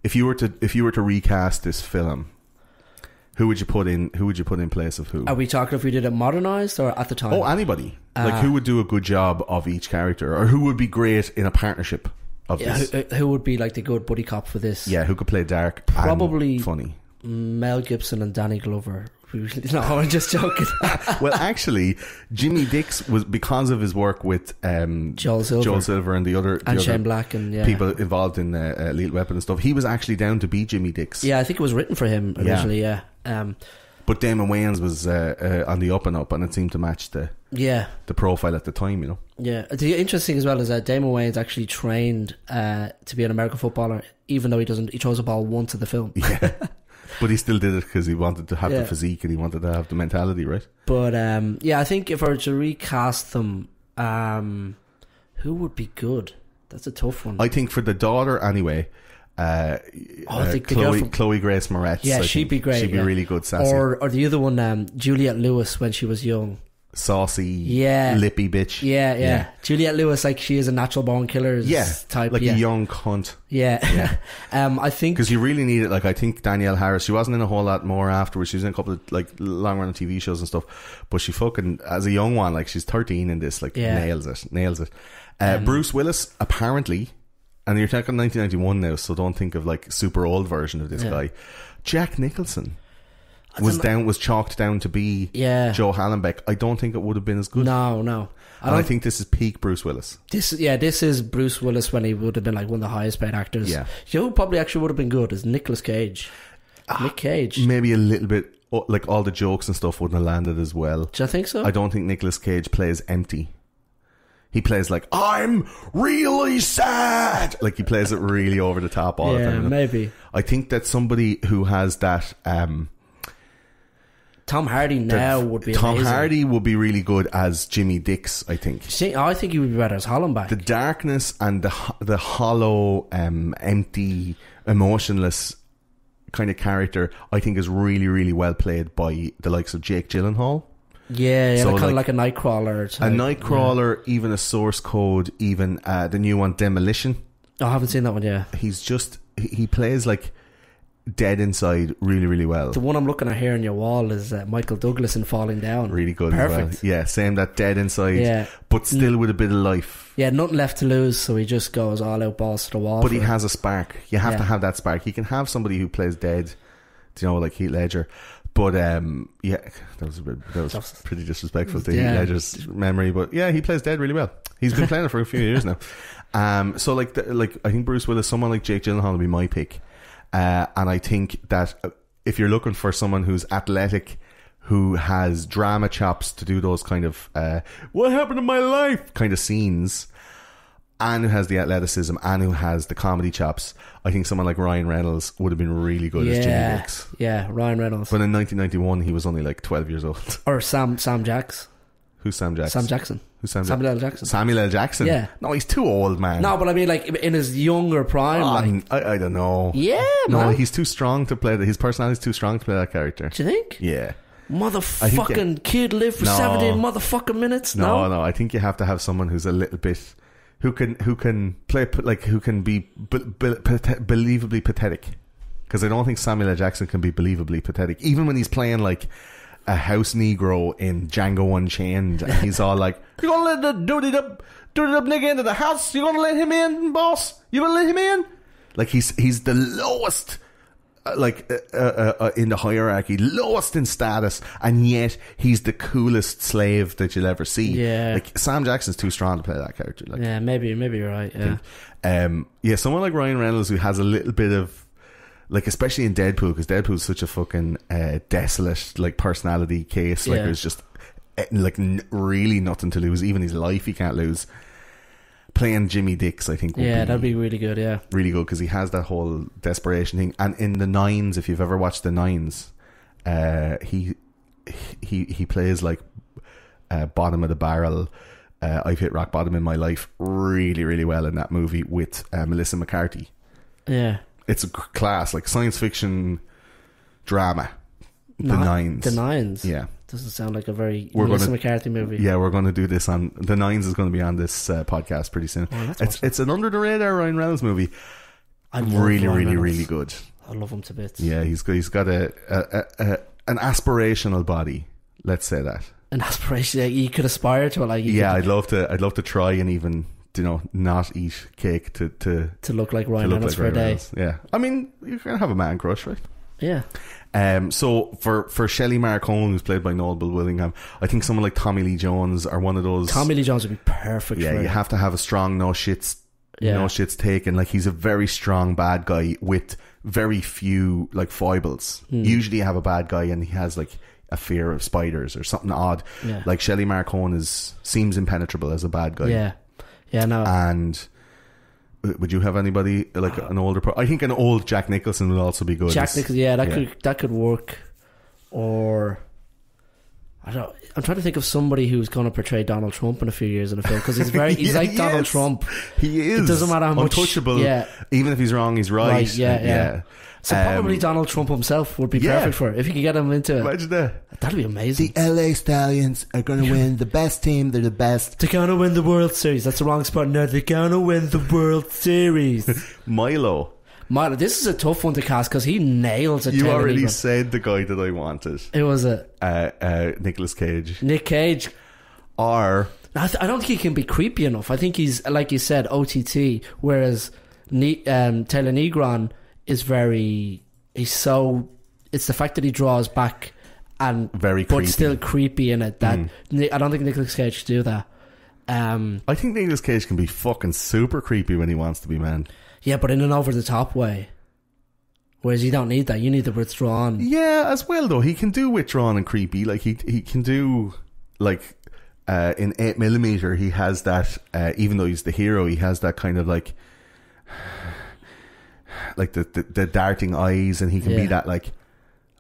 if you were to recast this film, who would you put in place of who? Are we talking if we did it modernized or at the time? Oh, anybody. Like, who would do a good job of each character, or who would be great in a partnership of this? Who would be like the good buddy cop for this? Yeah, who could play dark probably and funny? Mel Gibson and Danny Glover. No, I'm just joking. Well, actually, Jimmy Dix was, because of his work with Joel Silver and the other Shane Black and people involved in Lethal Weapon and stuff. He was actually down to be Jimmy Dix. Yeah, I think it was written for him originally. Yeah. But Damon Wayans was on the up and up, and it seemed to match the profile at the time, you know. Yeah, the interesting as well is that Damon Wayans actually trained to be an American footballer, even though he throws a ball once in the film. Yeah. But he still did it because he wanted to have the physique and he wanted to have the mentality, right? But I think if I were to recast them, who would be good? That's a tough one. I think for the daughter anyway, Chloe Grace Moretz. Yeah, she'd be great. She'd be really good, sassy. Or the other one, Juliette Lewis when she was young. Saucy, lippy bitch. Yeah. Juliette Lewis, like, she is a natural born killer type. Like a young cunt. Yeah. I think... Because you really need it. Like, I think Danielle Harris, she wasn't in a whole lot more afterwards. She was in a couple of, like, long-running TV shows and stuff. But she fucking, as a young one, like, she's 13 in this, like, nails it. Bruce Willis, apparently, and you're talking 1991 now, so don't think of, like, super old version of this guy. Jack Nicholson was chalked down to be Joe Hallenbeck. I don't think it would have been as good. No. I think this is peak Bruce Willis. This is Bruce Willis when he would have been like one of the highest paid actors. Yeah. You know who probably actually would have been good is Nicolas Cage. Nick Cage. Maybe a little bit, like all the jokes and stuff wouldn't have landed as well. Do you think so? I don't think Nicolas Cage plays empty. He plays like, I'm really sad. Like, he plays it really over the top all the time. Yeah, maybe. I think that somebody who has that... Tom Hardy now would be Tom amazing. Hardy would be really good as Jimmy Dix, I think. I think he would be better as Hollenbach. The darkness and the hollow, empty, emotionless kind of character, I think is really, really well played by the likes of Jake Gyllenhaal. Yeah, So kind of like a Nightcrawler type. A Nightcrawler, even a Source Code, even the new one, Demolition. I haven't seen that one yet. He plays like dead inside really, really well. The one I'm looking at here on your wall is Michael Douglas in Falling Down. Really good. Perfect. As well. Yeah, same, that dead inside, but still with a bit of life. Yeah, nothing left to lose, so he just goes all out balls to the wall. But he has a spark. You have to have that spark. You can have somebody who plays dead, like Heath Ledger. But that was pretty disrespectful to Heath Ledger's memory. But yeah, he plays dead really well. He's been playing it for a few years now. So like I think Bruce Willis, someone like Jake Gyllenhaal would be my pick. And I think that if you're looking for someone who's athletic, who has drama chops to do those kind of what happened in my life kind of scenes, and who has the athleticism and who has the comedy chops, I think someone like Ryan Reynolds would have been really good as Jimmy Dix. Yeah, Ryan Reynolds. But in 1991 he was only like 12 years old. Or Sam Jacks. Who's Sam Jackson? Sam Jackson. Who's Sam Samuel L. Jackson. Samuel L. Jackson? Yeah. No, he's too old, man. No, but I mean, like, in his younger prime. I don't know. Yeah, no, man. he's too strong to play that. His personality is too strong to play that character. Do you think? Yeah. Motherfucking kid lived for 17 motherfucking minutes? No, I think you have to have someone who's a little bit... Who can play... Like, who can be believably pathetic. Because I don't think Samuel L. Jackson can be believably pathetic. Even when he's playing, like... a house Negro in Django Unchained, and he's all like, "You gonna let the dirty up nigga into the house? You gonna let him in, boss? You gonna let him in?" Like he's the lowest, in the hierarchy, lowest in status, and yet he's the coolest slave that you'll ever see. Yeah, like Sam Jackson's too strong to play that character. Like, yeah, maybe you're right. Yeah, someone like Ryan Reynolds who has a little bit of. Like, especially in Deadpool, because Deadpool's such a fucking desolate, like, personality case. Like, there's just, really nothing to lose. Even his life he can't lose. Playing Jimmy Dix, I think, would be... that'd be really good, yeah. Really good, because he has that whole desperation thing. And in The Nines, if you've ever watched The Nines, he plays, like, bottom of the barrel. I've hit rock bottom in my life really, really well in that movie with Melissa McCarthy. Yeah. It's a class, like science fiction drama. The Nines. The Nines? Yeah. Doesn't sound like a very Melissa McCarthy movie. Yeah, we're going to do this on... The Nines is going to be on this podcast pretty soon. Oh, it's an under-the-radar Ryan Reynolds movie. Really good. I love him to bits. Yeah, he's got an aspirational body. Let's say that. An aspiration you could aspire to it. Like I'd love to try and even... not eat cake to look like Ryan Reynolds for a day. Yeah, I mean, you can have a man crush, right? Yeah. So for Shelley Marcone, who's played by Noble Willingham, I think someone like Tommy Lee Jones or one of those. Tommy Lee Jones would be perfect. Yeah, for you have to have a strong no shits taken. Like, he's a very strong bad guy with very few like foibles. Usually, you have a bad guy and he has like a fear of spiders or something odd. Yeah. Like Shelley Marcone seems impenetrable as a bad guy. Yeah. Yeah, no. And would you have anybody like an older? I think an old Jack Nicholson would also be good. Jack Nicholson, that could work. Or I'm trying to think of somebody who's going to portray Donald Trump in a few years in a film, because he's like Donald Trump. He is. It doesn't matter how much untouchable. Yeah. Even if he's wrong, he's right. Yeah. So probably Donald Trump himself would be perfect for it if you could get him into it. Imagine that. That'd be amazing. The LA Stallions are going to win. The best team. They're the best. They're going to win the World Series. That's the wrong spot. No, they're going to win the World Series. Milo, this is a tough one to cast because he nails it. You already said the guy that I wanted. It was Nicolas Cage. Nick Cage. Or... I don't think he can be creepy enough. I think he's, like you said, OTT, whereas Taylor Negron is it's the fact that he draws back and very creepy, but still creepy in it that I don't think Nicolas Cage should do that. I think Nicolas Cage can be fucking super creepy when he wants to be, man. Yeah, but in an over the top way. Whereas you don't need that. You need the withdrawn. Yeah, as well though. He can do withdrawn and creepy. Like he can do like in 8mm. He has that. Even though he's the hero, he has that kind of like the darting eyes, and he can be that like,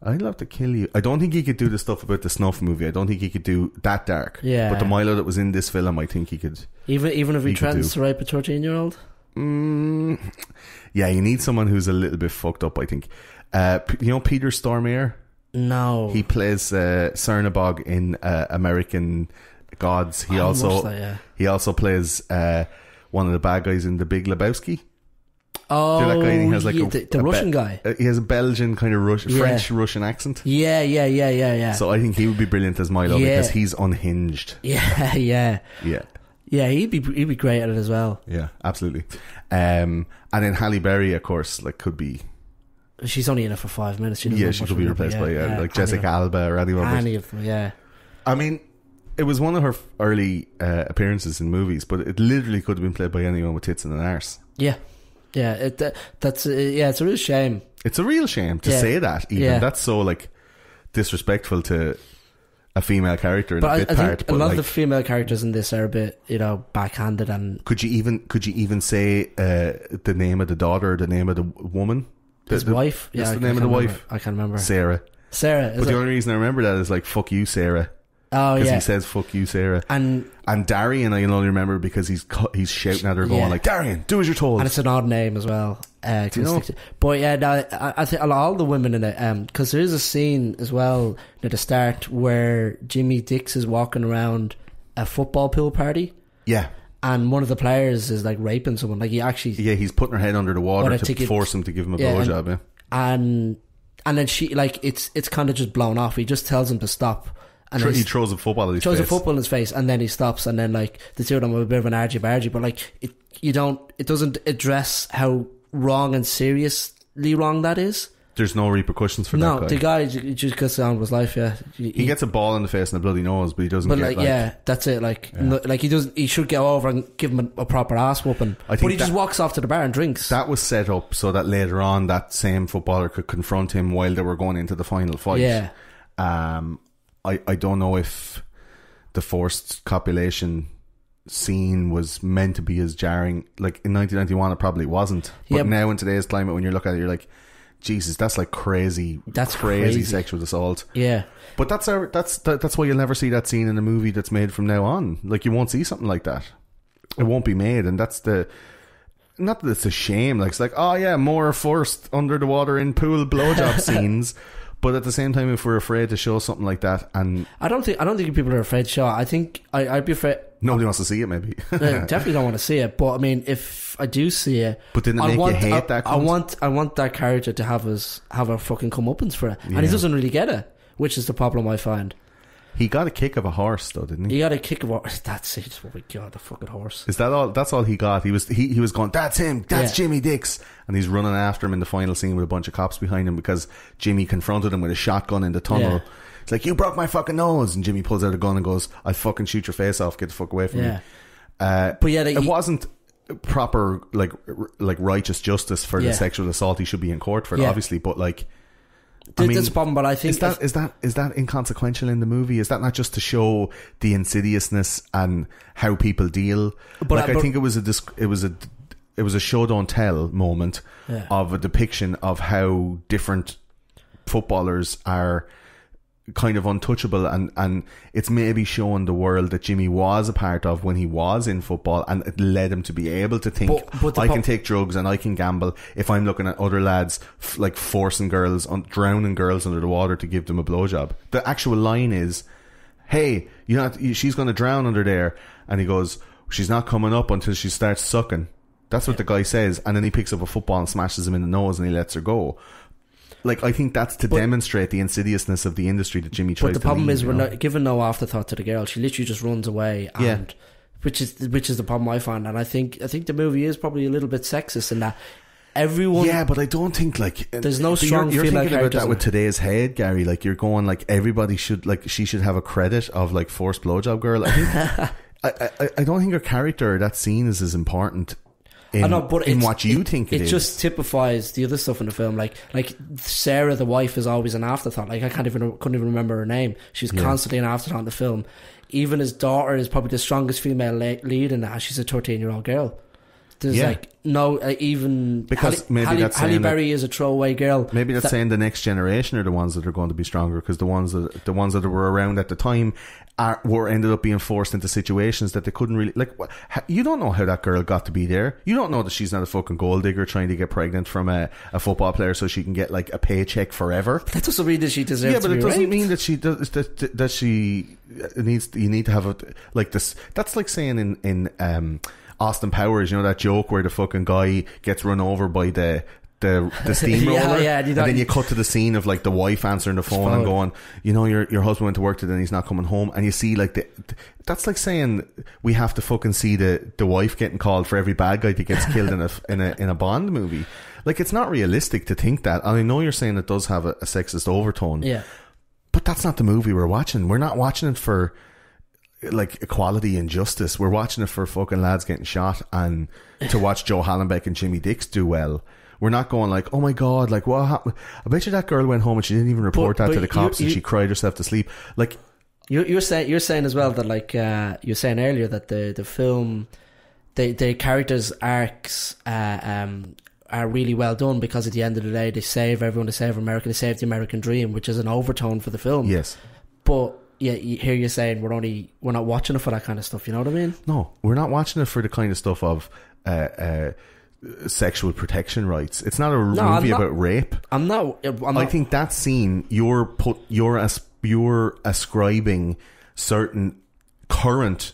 I'd love to kill you. I don't think he could do the stuff about the snuff movie. I don't think he could do that dark. Yeah. But the Milo that was in this film, I think he could. Even if he threatens to rape a 13-year-old. Yeah, you need someone who's a little bit fucked up, I think. You know Peter Stormare? No. He plays Cernabog in American Gods. He also plays one of the bad guys in The Big Lebowski. Oh, that guy, he has like the Russian guy. He has a Belgian kind of French-Russian accent. Yeah. So I think he would be brilliant as Milo because he's unhinged. Yeah. Yeah, he'd be great at it as well. Yeah, absolutely. And then Halle Berry, of course, like could be. She's only in it for 5 minutes. She could be replaced by like Jessica Alba or anyone. Any of them, yeah. I mean, it was one of her early appearances in movies, but it literally could have been played by anyone with tits and an arse. Yeah. It's a real shame. It's a real shame to say that. Even that's so like disrespectful to a female character in a bit part. Think a lot of the female characters in this are a bit, backhanded. And could you even say the name of the daughter, or the name of the woman, his wife? Yeah, the name of the wife. I can't remember. Sarah. But the only reason I remember that is like fuck you, Sarah. Oh yeah, because he says "fuck you, Sarah," and Darian I can only remember because he's shouting at her, going like, "Darian, do as you're told." And it's an odd name as well. But yeah, no, I think all the women in it, because there is a scene as well at the start where Jimmy Dix is walking around a football pool party. Yeah. And one of the players is like raping someone. Like he's putting her head under the water to force him to give him a blowjob. Yeah. And then she it's kind of just blown off. He just tells him to stop. And he throws a football at his face. Throws a football in his face, and then he stops, and then like the two of them have a bit of an argy-bargy, but like it doesn't address how wrong and seriously wrong that is. There's no repercussions for that guy. No, the guy just gets on with his life. Yeah, he gets a ball in the face and a bloody nose, but he doesn't. But that's it. He doesn't. He should go over and give him a proper ass whooping. But he just walks off to the bar and drinks. That was set up so that later on that same footballer could confront him while they were going into the final fight. Yeah. I don't know if the forced copulation scene was meant to be as jarring. Like in 1991 it probably wasn't, but now in today's climate when you look at it you're like, Jesus, that's like crazy. That's crazy sexual assault. Yeah, but that's why you'll never see that scene in a movie that's made from now on. Like you won't see something like that. It won't be made, and that's the. Not that it's a shame. Like it's like, oh yeah, more forced under the water in pool blowjob scenes. But at the same time, if we're afraid to show something like that, and I don't think people are afraid to show it. I think I'd be afraid. Nobody wants to see it. Maybe definitely don't want to see it. But I mean, if I do see it, but didn't it make you hate that? I want that character to have a fucking comeuppance for it, and he doesn't really get it, which is the problem I find. He got a kick of a horse, though, didn't he? He got a kick of a horse. That's it. Oh my God, the fucking horse. Is that all? That's all he got. He was going, that's him. That's Jimmy Dix. And he's running after him in the final scene with a bunch of cops behind him because Jimmy confronted him with a shotgun in the tunnel. Yeah. It's like, you broke my fucking nose. And Jimmy pulls out a gun and goes, I'll fucking shoot your face off. Get the fuck away from me. But yeah, it wasn't proper, like righteous justice for the sexual assault. He should be in court for it, obviously. But like, there's a problem, but I think is that inconsequential in the movie? Is that not just to show the insidiousness and how people deal? But I think it was a show don't tell moment of a depiction of how different footballers are kind of untouchable, and it's maybe showing the world that Jimmy was a part of when he was in football, and it led him to be able to think, I can take drugs and I can gamble if I'm looking at other lads like forcing girls, drowning girls under the water to give them a blowjob. The actual line is, hey, she's going to drown under there, and he goes, she's not coming up until she starts sucking. That's what the guy says, and then he picks up a football and smashes him in the nose and he lets her go. Like, I think that's to demonstrate the insidiousness of the industry that Jimmy tries to. But the problem is we're not giving no afterthought to the girl. She literally just runs away, and which is the problem I find. And I think the movie is probably a little bit sexist in that everyone. Yeah, but I don't think like there's no strong. You're female thinking about that with today's head, Gary. Like you're going like everybody should she should have a credit of like forced blowjob girl. I think I don't think her character or that scene is as important. in, I know, but in what you think it is. It just typifies the other stuff in the film. Like Sarah, the wife, is always an afterthought. Like I couldn't even remember her name. She's constantly an afterthought in the film. Even his daughter is probably the strongest female lead in that. She's a 13-year-old girl. There's like no even because Halle Berry is a throwaway girl. Maybe that's saying the next generation are the ones that are going to be stronger, because the ones that were around at the time were ended up being forced into situations that they couldn't really, like. You don't know how that girl got to be there. You don't know that she's not a fucking gold digger trying to get pregnant from a football player so she can get like a paycheck forever. That doesn't mean that she deserves. Yeah, but to it be doesn't raped. mean that she does that she needs. You need to have a like this. That's like saying in Austin Powers, you know that joke where the fucking guy gets run over by the steamroller, and then you cut to the scene of like the wife answering the phone and going, you know, your husband went to work today and he's not coming home, and you see like that's like saying we have to fucking see the wife getting called for every bad guy that gets killed in a Bond movie. Like, it's not realistic to think that. And I know you're saying it does have a sexist overtone, but that's not the movie we're watching. We're not watching it for like equality and justice. We're watching it for fucking lads getting shot and to watch Joe Hallenbeck and Jimmy Dix do well. We're not going like, oh my god, like what happened? I bet you that girl went home and she didn't even report that to the cops and she cried herself to sleep. Like, you're saying as well that like you're saying earlier that the film, the characters' arcs are really well done, because at the end of the day they save everyone, they save America, they save the American dream, which is an overtone for the film. Yes, but yeah, here you're saying we're not watching it for that kind of stuff. You know what I mean? No, we're not watching it for the kind of stuff of sexual protection rights. It's not a movie about rape. I think that scene you're ascribing certain current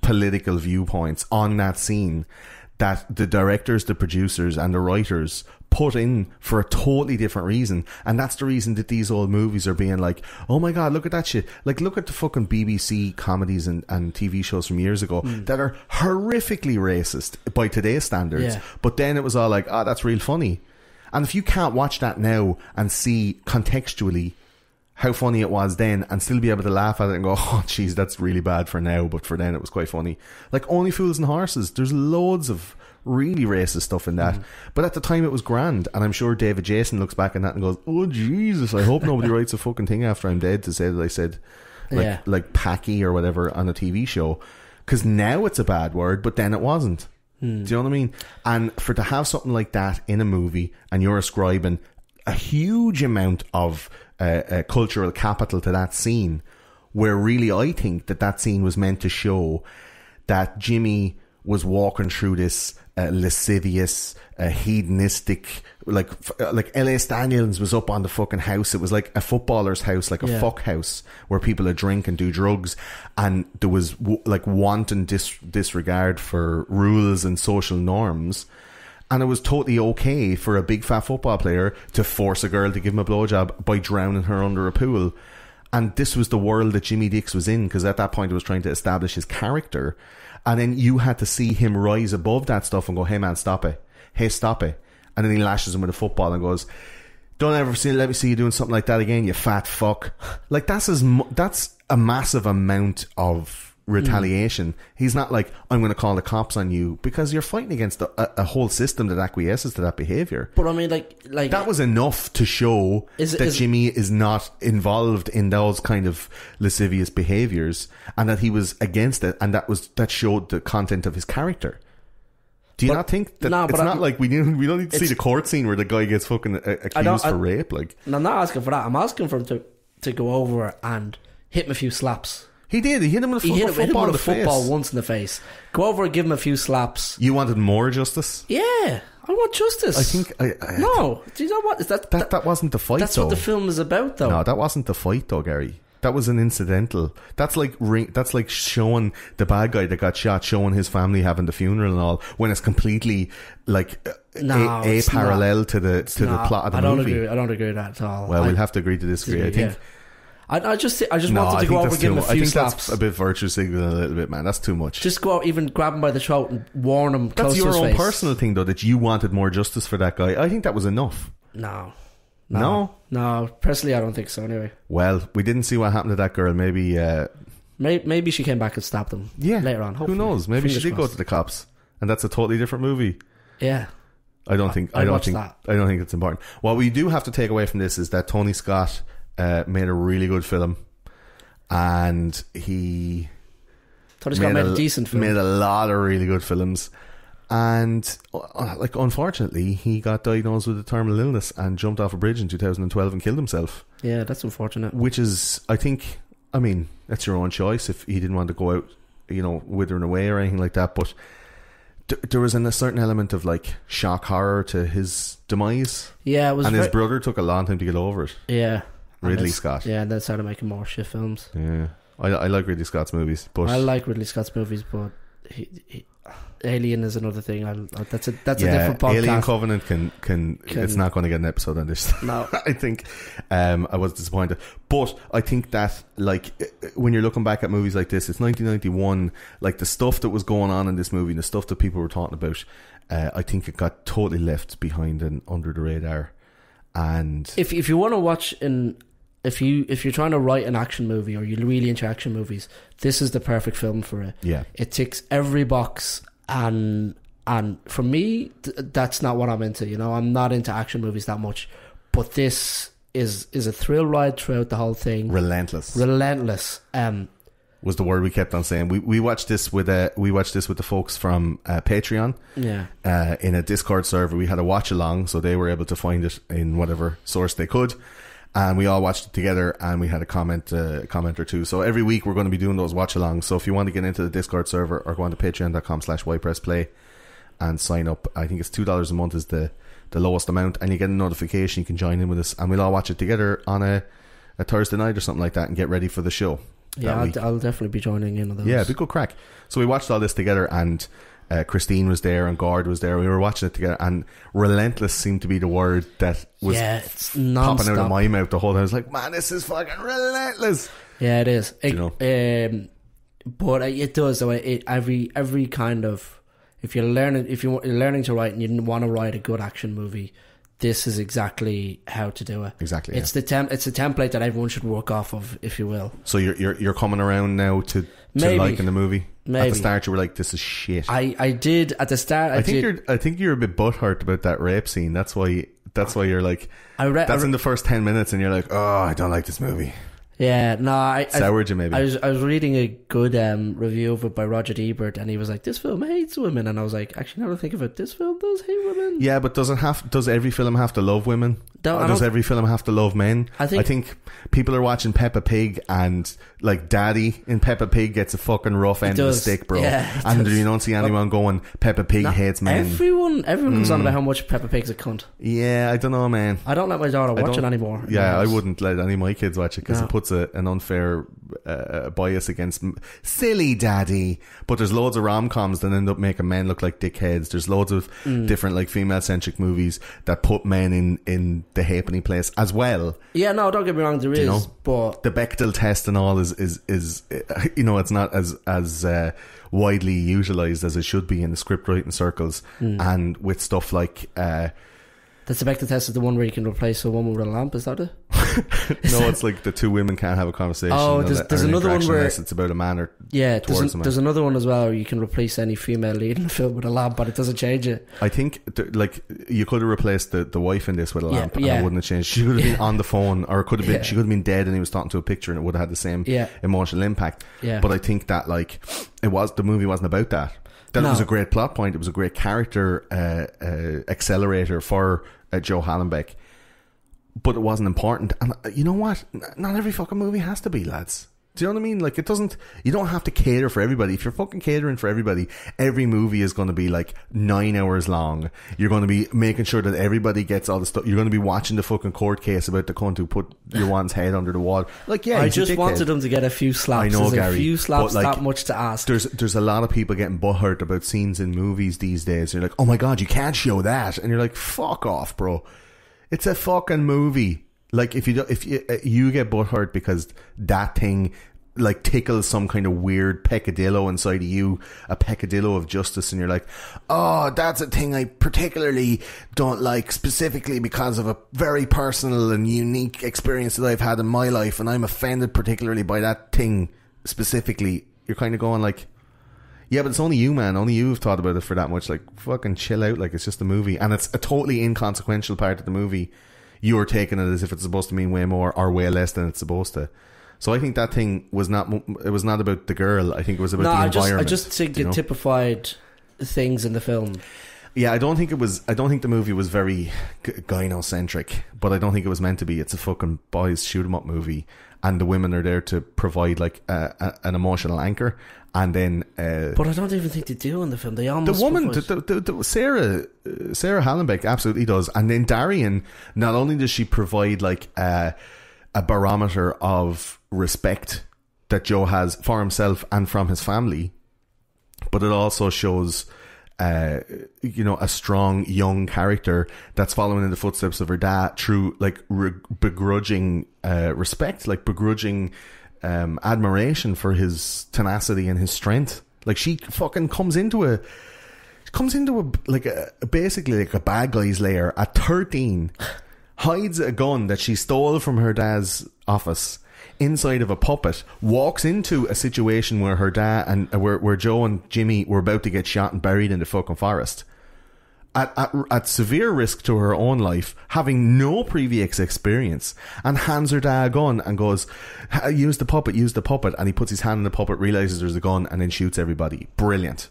political viewpoints on that scene that the directors, the producers and the writers put in for a totally different reason. And that's the reason that these old movies are being like, oh my god, look at that shit. Like, look at the fucking BBC comedies and TV shows from years ago that are horrifically racist by today's standards. But then it was all like, that's real funny. And if you can't watch that now and see contextually how funny it was then and still be able to laugh at it and go, oh jeez, that's really bad for now, but for then it was quite funny. Like Only Fools and Horses, there's loads of really racist stuff in that, but at the time it was grand. And I'm sure David Jason looks back on that and goes, oh Jesus, I hope nobody writes a fucking thing after I'm dead to say that I said like Packy or whatever on a TV show, because now it's a bad word, but then it wasn't. Do you know what I mean? And for to have something like that in a movie and you're ascribing a huge amount of cultural capital to that scene, where really I think that scene was meant to show that Jimmy was walking through this lascivious, hedonistic, like L.A. Staniels was up on the fucking house. It was like a footballer's house, like a fuck house where people would drink and do drugs, and there was like wanton disregard for rules and social norms. And it was totally okay for a big fat football player to force a girl to give him a blowjob by drowning her under a pool. And this was the world that Jimmy Dix was in, because at that point it was trying to establish his character. And then you had to see him rise above that stuff and go, hey man, stop it. Hey, stop it. And then he lashes him with a football and goes, don't ever let me see you doing something like that again, you fat fuck. Like, that's a massive amount of retaliation. He's not like, I'm going to call the cops on you, because you're fighting against a whole system that acquiesces to that behaviour. But I mean, like that was enough to show that Jimmy is not involved in those kind of lascivious behaviours, and that he was against it, and that showed the content of his character. Do you not think that it's not like we don't need to see the court scene where the guy gets fucking accused for rape? Like, I'm not asking for that. I'm asking for him to go over and hit him a few slaps. He did. He hit him with a football once in the face. Go over and give him a few slaps. You wanted more justice? Yeah, I want justice. I think no. Do you know what? That wasn't the fight. That's what the film is about, though. No, that wasn't the fight, though, Gary. That was an incidental. That's like showing the bad guy that got shot, showing his family having the funeral and all, when it's completely like parallel to the plot of the movie. I don't agree with that at all. Well, we'll have to agree to disagree. I think. I just wanted to go over and give him a few slaps. That's a bit virtue signaling a little bit, man. That's too much. Just go out, even grab him by the throat and warn him. That's close to his your own face. personal thing, though, that you wanted more justice for that guy. I think that was enough. No. Personally, I don't think so. Anyway. Well, we didn't see what happened to that girl. Maybe she came back and stabbed him. Yeah. Later on. Hopefully. Who knows? Maybe she did go to the cops, and that's a totally different movie. Yeah. I don't think it's important. What we do have to take away from this is that Tony Scott made a really good film, and he Tony Scott made a decent film. Made a lot of really good films, and like unfortunately he got diagnosed with a terminal illness and jumped off a bridge in 2012 and killed himself. Yeah, that's unfortunate. Which is, I mean, that's your own choice if he didn't want to go out, you know, withering away or anything like that, but there was a certain element of like shock horror to his demise. Yeah, it was. And his brother took a long time to get over it. Yeah, Ridley Scott. Yeah, and then started making more shit films. Yeah, I like Ridley Scott's movies, but I like Ridley Scott's movies, but Alien is another thing. That's a different podcast. Alien Covenant can it's not going to get an episode on this. No, I think I was disappointed, but I think that like when you're looking back at movies like this, it's 1991. Like the stuff that was going on in this movie, the stuff that people were talking about, I think it got totally left behind and under the radar. And if you want to watch if you're trying to write an action movie or you're really into action movies, this is the perfect film for it. Yeah, it ticks every box. And for me, that's not what I'm into. You know, I'm not into action movies that much. But this is a thrill ride throughout the whole thing. Relentless. Was the word we kept on saying. We watched this with the folks from Patreon. Yeah. In a Discord server, we had a watch along, so they were able to find it in whatever source they could. And we all watched it together, and we had a comment or two. So every week we're going to be doing those watch-alongs. So if you want to get into the Discord server, or go on to patreon.com/ypressplay and sign up. I think it's $2 a month is the lowest amount, and you get a notification. You can join in with us, and we'll all watch it together on a Thursday night or something like that, and get ready for the show. Yeah, I'll definitely be joining in on those. Yeah, it'd be good crack. So we watched all this together, and Christine was there and Gord was there. We were watching it together, and relentless seemed to be the word that was popping out of my mouth the whole time. I was like, man, this is fucking relentless. Yeah, it is. But it does. So every kind of, if you're learning to write and you want to write a good action movie, this is exactly how to do it. Exactly. It's the template that everyone should work off of, if you will. So you're coming around now to liking the movie. Maybe. At the start you were like, this is shit. I did at the start. I think you're a bit butthurt about that rape scene. That's why you're like, that's in the first 10 minutes and you're like, oh, I don't like this movie. Yeah, no, I soured you maybe. I was reading a good review of it by Roger Ebert, and he was like, "This film hates women," and I was like, "Actually, now that I think of it, this film does hate women." Yeah, but does every film have to love women? Does every film have to love men? I think people are watching Peppa Pig, and like Daddy in Peppa Pig gets a fucking rough end of the stick, bro. Yeah, and you don't see anyone going, Peppa Pig hates men. Everyone comes on about how much Peppa Pig's a cunt. Yeah, I don't know, man. I don't let my daughter watch it anymore. Yeah, I wouldn't let any of my kids watch it because it puts an unfair bias against silly Daddy. But there's loads of rom-coms that end up making men look like dickheads. There's loads of different like female-centric movies that put men in the halfpenny place as well. Yeah, no, don't get me wrong, there is, but the Bechdel test and all is it's not as widely utilised as it should be in the script writing circles, and with stuff like that's the Bechdel test is the one where you can replace a woman with a lamp, is that it? No, it's like the two women can't have a conversation. Oh, there's another one where it's about a man or there's another one as well where you can replace any female lead in the film with a lamp, but it doesn't change it. I think like you could have replaced the wife in this with a lamp, and it wouldn't have changed. She could have been on the phone, or it could have been she could have been dead, and he was talking to a picture, and it would have had the same emotional impact. Yeah. But I think that like the movie wasn't about that. It was a great plot point. It was a great character accelerator for Joe Hallenbeck, but it wasn't important. And you know what? Not every fucking movie has to be, lads. Do you know what I mean? Like, it doesn't. You don't have to cater for everybody. If you're fucking catering for everybody, every movie is going to be like 9 hours long. You're going to be making sure that everybody gets all the stuff. You're going to be watching the fucking court case about the cunt who put your one's head under the wall. Like, yeah, I just wanted him to get a few slaps. I know, Gary. A few slaps, like, not much to ask. There's a lot of people getting butthurt about scenes in movies these days. You're like, oh my god, you can't show that, and you're like, fuck off, bro. It's a fucking movie. Like, if you get butthurt because that thing like tickles some kind of weird peccadillo inside of you, a peccadillo of justice, and you're like, oh, that's a thing I particularly don't like, specifically because of a very personal and unique experience that I've had in my life, and I'm offended particularly by that thing specifically. You're kind of going like, Yeah, but it's only you, man. Only you have thought about it for that much. Like, fucking chill out. Like, it's just a movie. And it's a totally inconsequential part of the movie. You're taking it as if it's supposed to mean way more or way less than it's supposed to. So I think that thing was not... It was not about the girl. I think it was about the environment. I just think it typified things in the film. Yeah, I don't think the movie was very gynocentric, but I don't think it was meant to be. It's a fucking boys shoot 'em up movie, and the women are there to provide like an emotional anchor. And then, but I don't even think they do in the film. They almost the woman, the Sarah Hallenbeck absolutely does. And then Darian, not only does she provide like a barometer of respect that Joe has for himself and from his family, but it also shows a strong young character that's following in the footsteps of her dad through like begrudging respect, like begrudging admiration for his tenacity and his strength. Like she fucking comes into a basically like a bad guy's lair at 13, hides a gun that she stole from her dad's office inside of a puppet, walks into a situation where her dad and where Joe and Jimmy were about to get shot and buried in the fucking forest at severe risk to her own life, having no previous experience, and hands her dad a gun and goes, use the puppet, and he puts his hand in the puppet, realizes there's a gun, and then shoots everybody. Brilliant.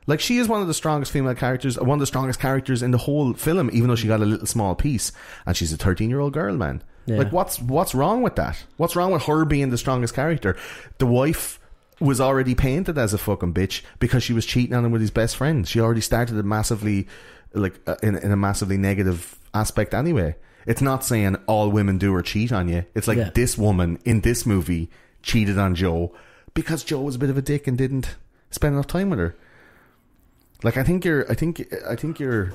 Like, she is one of the strongest female characters, one of the strongest characters in the whole film, even though she got a little small piece, and she's a 13-year-old girl, man. Yeah. Like, what's wrong with that? What's wrong with her being the strongest character? The wife was already painted as a fucking bitch because she was cheating on him with his best friend. She already started it massively, like, in a massively negative aspect anyway. It's not saying all women do or cheat on you. It's like, this woman in this movie cheated on Joe because Joe was a bit of a dick and didn't spend enough time with her. Like, I think you're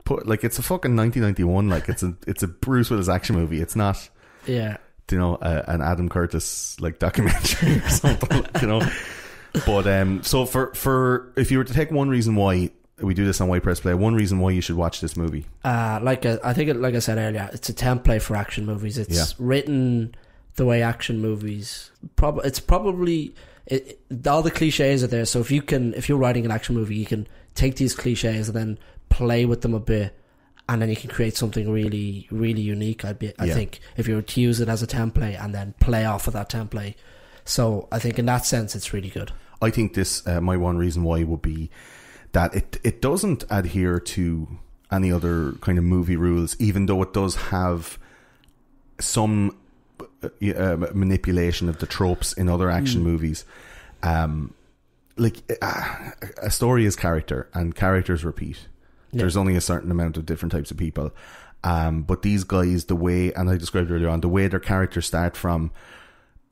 put, like, it's a fucking 1991. Like, it's a Bruce Willis action movie. It's not, an Adam Curtis like documentary or something. But so for if you were to take one reason why we do this on White Press Play, one reason why you should watch this movie, like I said earlier, it's a template for action movies. It's written the way action movies. It's probably. All the cliches are there, so if you're writing an action movie, you can take these cliches and then play with them a bit, and then you can create something really, really unique. I think if you were to use it as a template and then play off of that template. So I think in that sense, it's really good. I think this my one reason why would be that it doesn't adhere to any other kind of movie rules, even though it does have some manipulation of the tropes in other action movies. Like a story is character, and characters repeat. There's only a certain amount of different types of people, but these guys, the way, and I described earlier on, the way their characters start from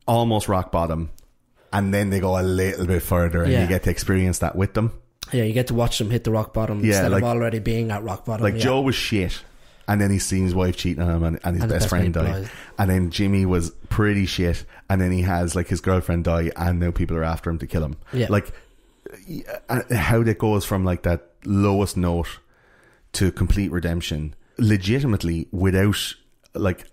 almost rock bottom and then they go a little bit further, and you get to experience that with them. You get to watch them hit the rock bottom instead of already being at rock bottom. Like Joe was shit, and then he's seen his wife cheating on him, and his best friend died. And then Jimmy was pretty shit, and then he has like his girlfriend die, and now people are after him to kill him. Like how that goes from like that lowest note to complete redemption legitimately without like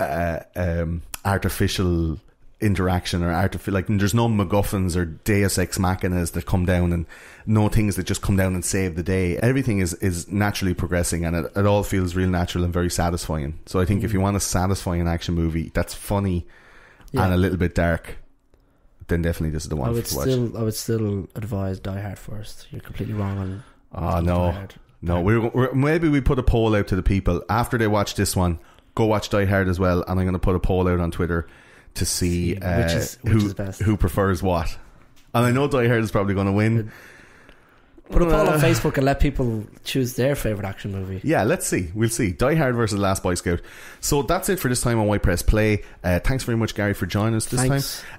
artificial interaction or like there's no MacGuffins or Deus Ex Machinas that come down, and no things that just come down and save the day. Everything is naturally progressing, and it all feels real natural and very satisfying. So I think if you want a satisfying action movie that's funny and a little bit dark, then definitely this is the one to watch. I would still advise Die Hard first. You're completely wrong on Die Hard. No, we're maybe we put a poll out to the people after they watch this one. Go watch Die Hard as well, and I'm going to put a poll out on Twitter to see which is best. Who prefers what. And I know Die Hard is probably going to win. Put a poll on Facebook and let people choose their favourite action movie. Yeah, let's see. We'll see. Die Hard versus Last Boy Scout. So that's it for this time on White Press Play. Thanks very much, Gary, for joining us this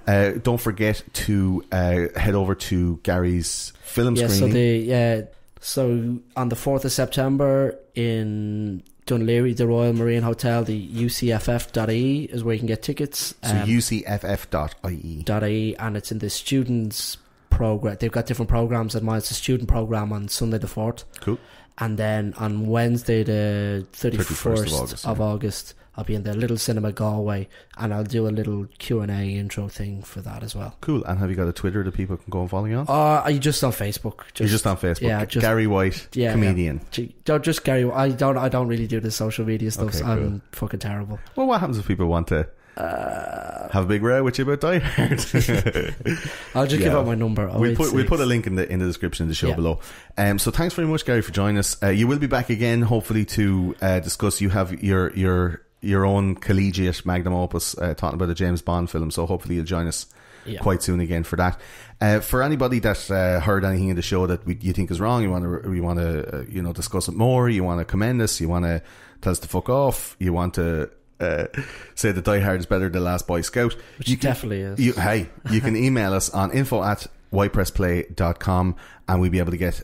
time. Don't forget to head over to Gary's film screening. So on the 4th of September in Dunleary, the Royal Marine Hotel, the UCFF.ie is where you can get tickets. So UCFF.ie. And it's in the students program. They've got different programs at mine. It's a student program on Sunday the 4th. Cool. And then on Wednesday the 31st of August I'll be in the Little Cinema Galway, and I'll do a little Q&A intro thing for that as well. Cool. And have you got a Twitter that people can go and follow you on? Are you just on Facebook? You're just on Facebook? Yeah. Gary White, comedian. Yeah. Just Gary. I don't really do the social media stuff. Okay, I'm fucking terrible. Well, what happens if people want to have a big row with you about Die Hard? I'll just give out my number. We'll put a link in the description of the show below. So thanks very much, Gary, for joining us. You will be back again, hopefully, to discuss. You have your own collegiate magnum opus talking about a James Bond film, so hopefully you'll join us quite soon again for that. For anybody that heard anything in the show that you think is wrong, you want to discuss it more, you want to commend us, you want to tell us to fuck off, you want to say that Die Hard is better than Last Boyscout, which definitely is. You can email us on info@whitepressplay.com, and we'll be able to get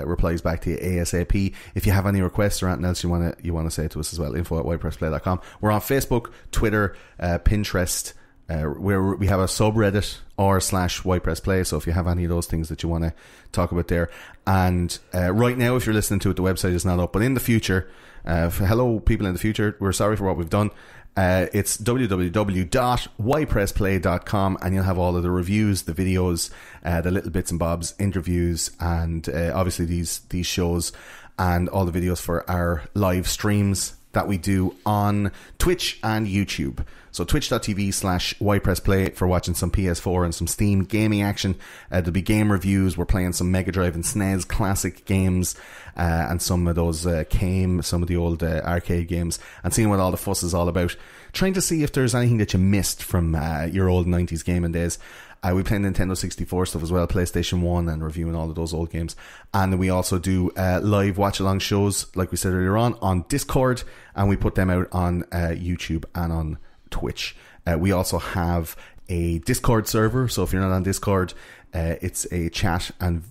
replies back to you ASAP. If you have any requests or anything else you want to say to us as well, info@whitepressplay.com. We're on Facebook, Twitter, Pinterest, where we have a subreddit r/whitepressplay, so if you have any of those things that you want to talk about there. And right now, if you're listening to it, the website is not up, but in the future, hello people in the future, we're sorry for what we've done. It's www.ypressplay.com, and you'll have all of the reviews, the videos, the little bits and bobs, interviews, and obviously these shows, and all the videos for our live streams that we do on Twitch and YouTube. So twitch.tv/ypressplay for watching some PS4 and some Steam gaming action. There'll be game reviews. We're playing some Mega Drive and SNES classic games, and some of those some of the old arcade games, and seeing what all the fuss is all about. Trying to see if there's anything that you missed from your old 90s gaming days. We play Nintendo 64 stuff as well, PlayStation 1, and reviewing all of those old games. And we also do live watch-along shows, like we said earlier on Discord, and we put them out on YouTube and on Twitch. We also have a Discord server, so if you're not on Discord, it's a chat and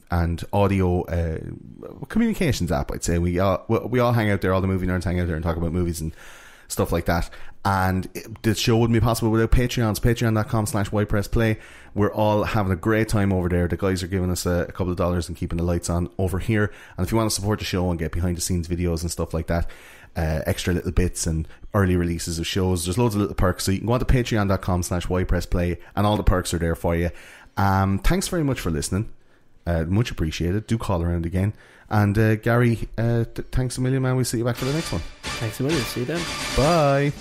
audio communications app, I'd say. We all hang out there, all the movie nerds hang out there and talk about movies and stuff like that. And the show wouldn't be possible without Patreons. Patreon.com/whitepressplay. We're all having a great time over there. The guys are giving us a couple of dollars and keeping the lights on over here. And if you want to support the show and get behind the scenes videos and stuff like that, extra little bits and early releases of shows, there's loads of little perks. So you can go on to patreon.com/whitepressplay, and all the perks are there for you. Thanks very much for listening. Much appreciated. Do call around again. And Gary, thanks a million, man. We'll see you back for the next one. Thanks a million. See you then. Bye.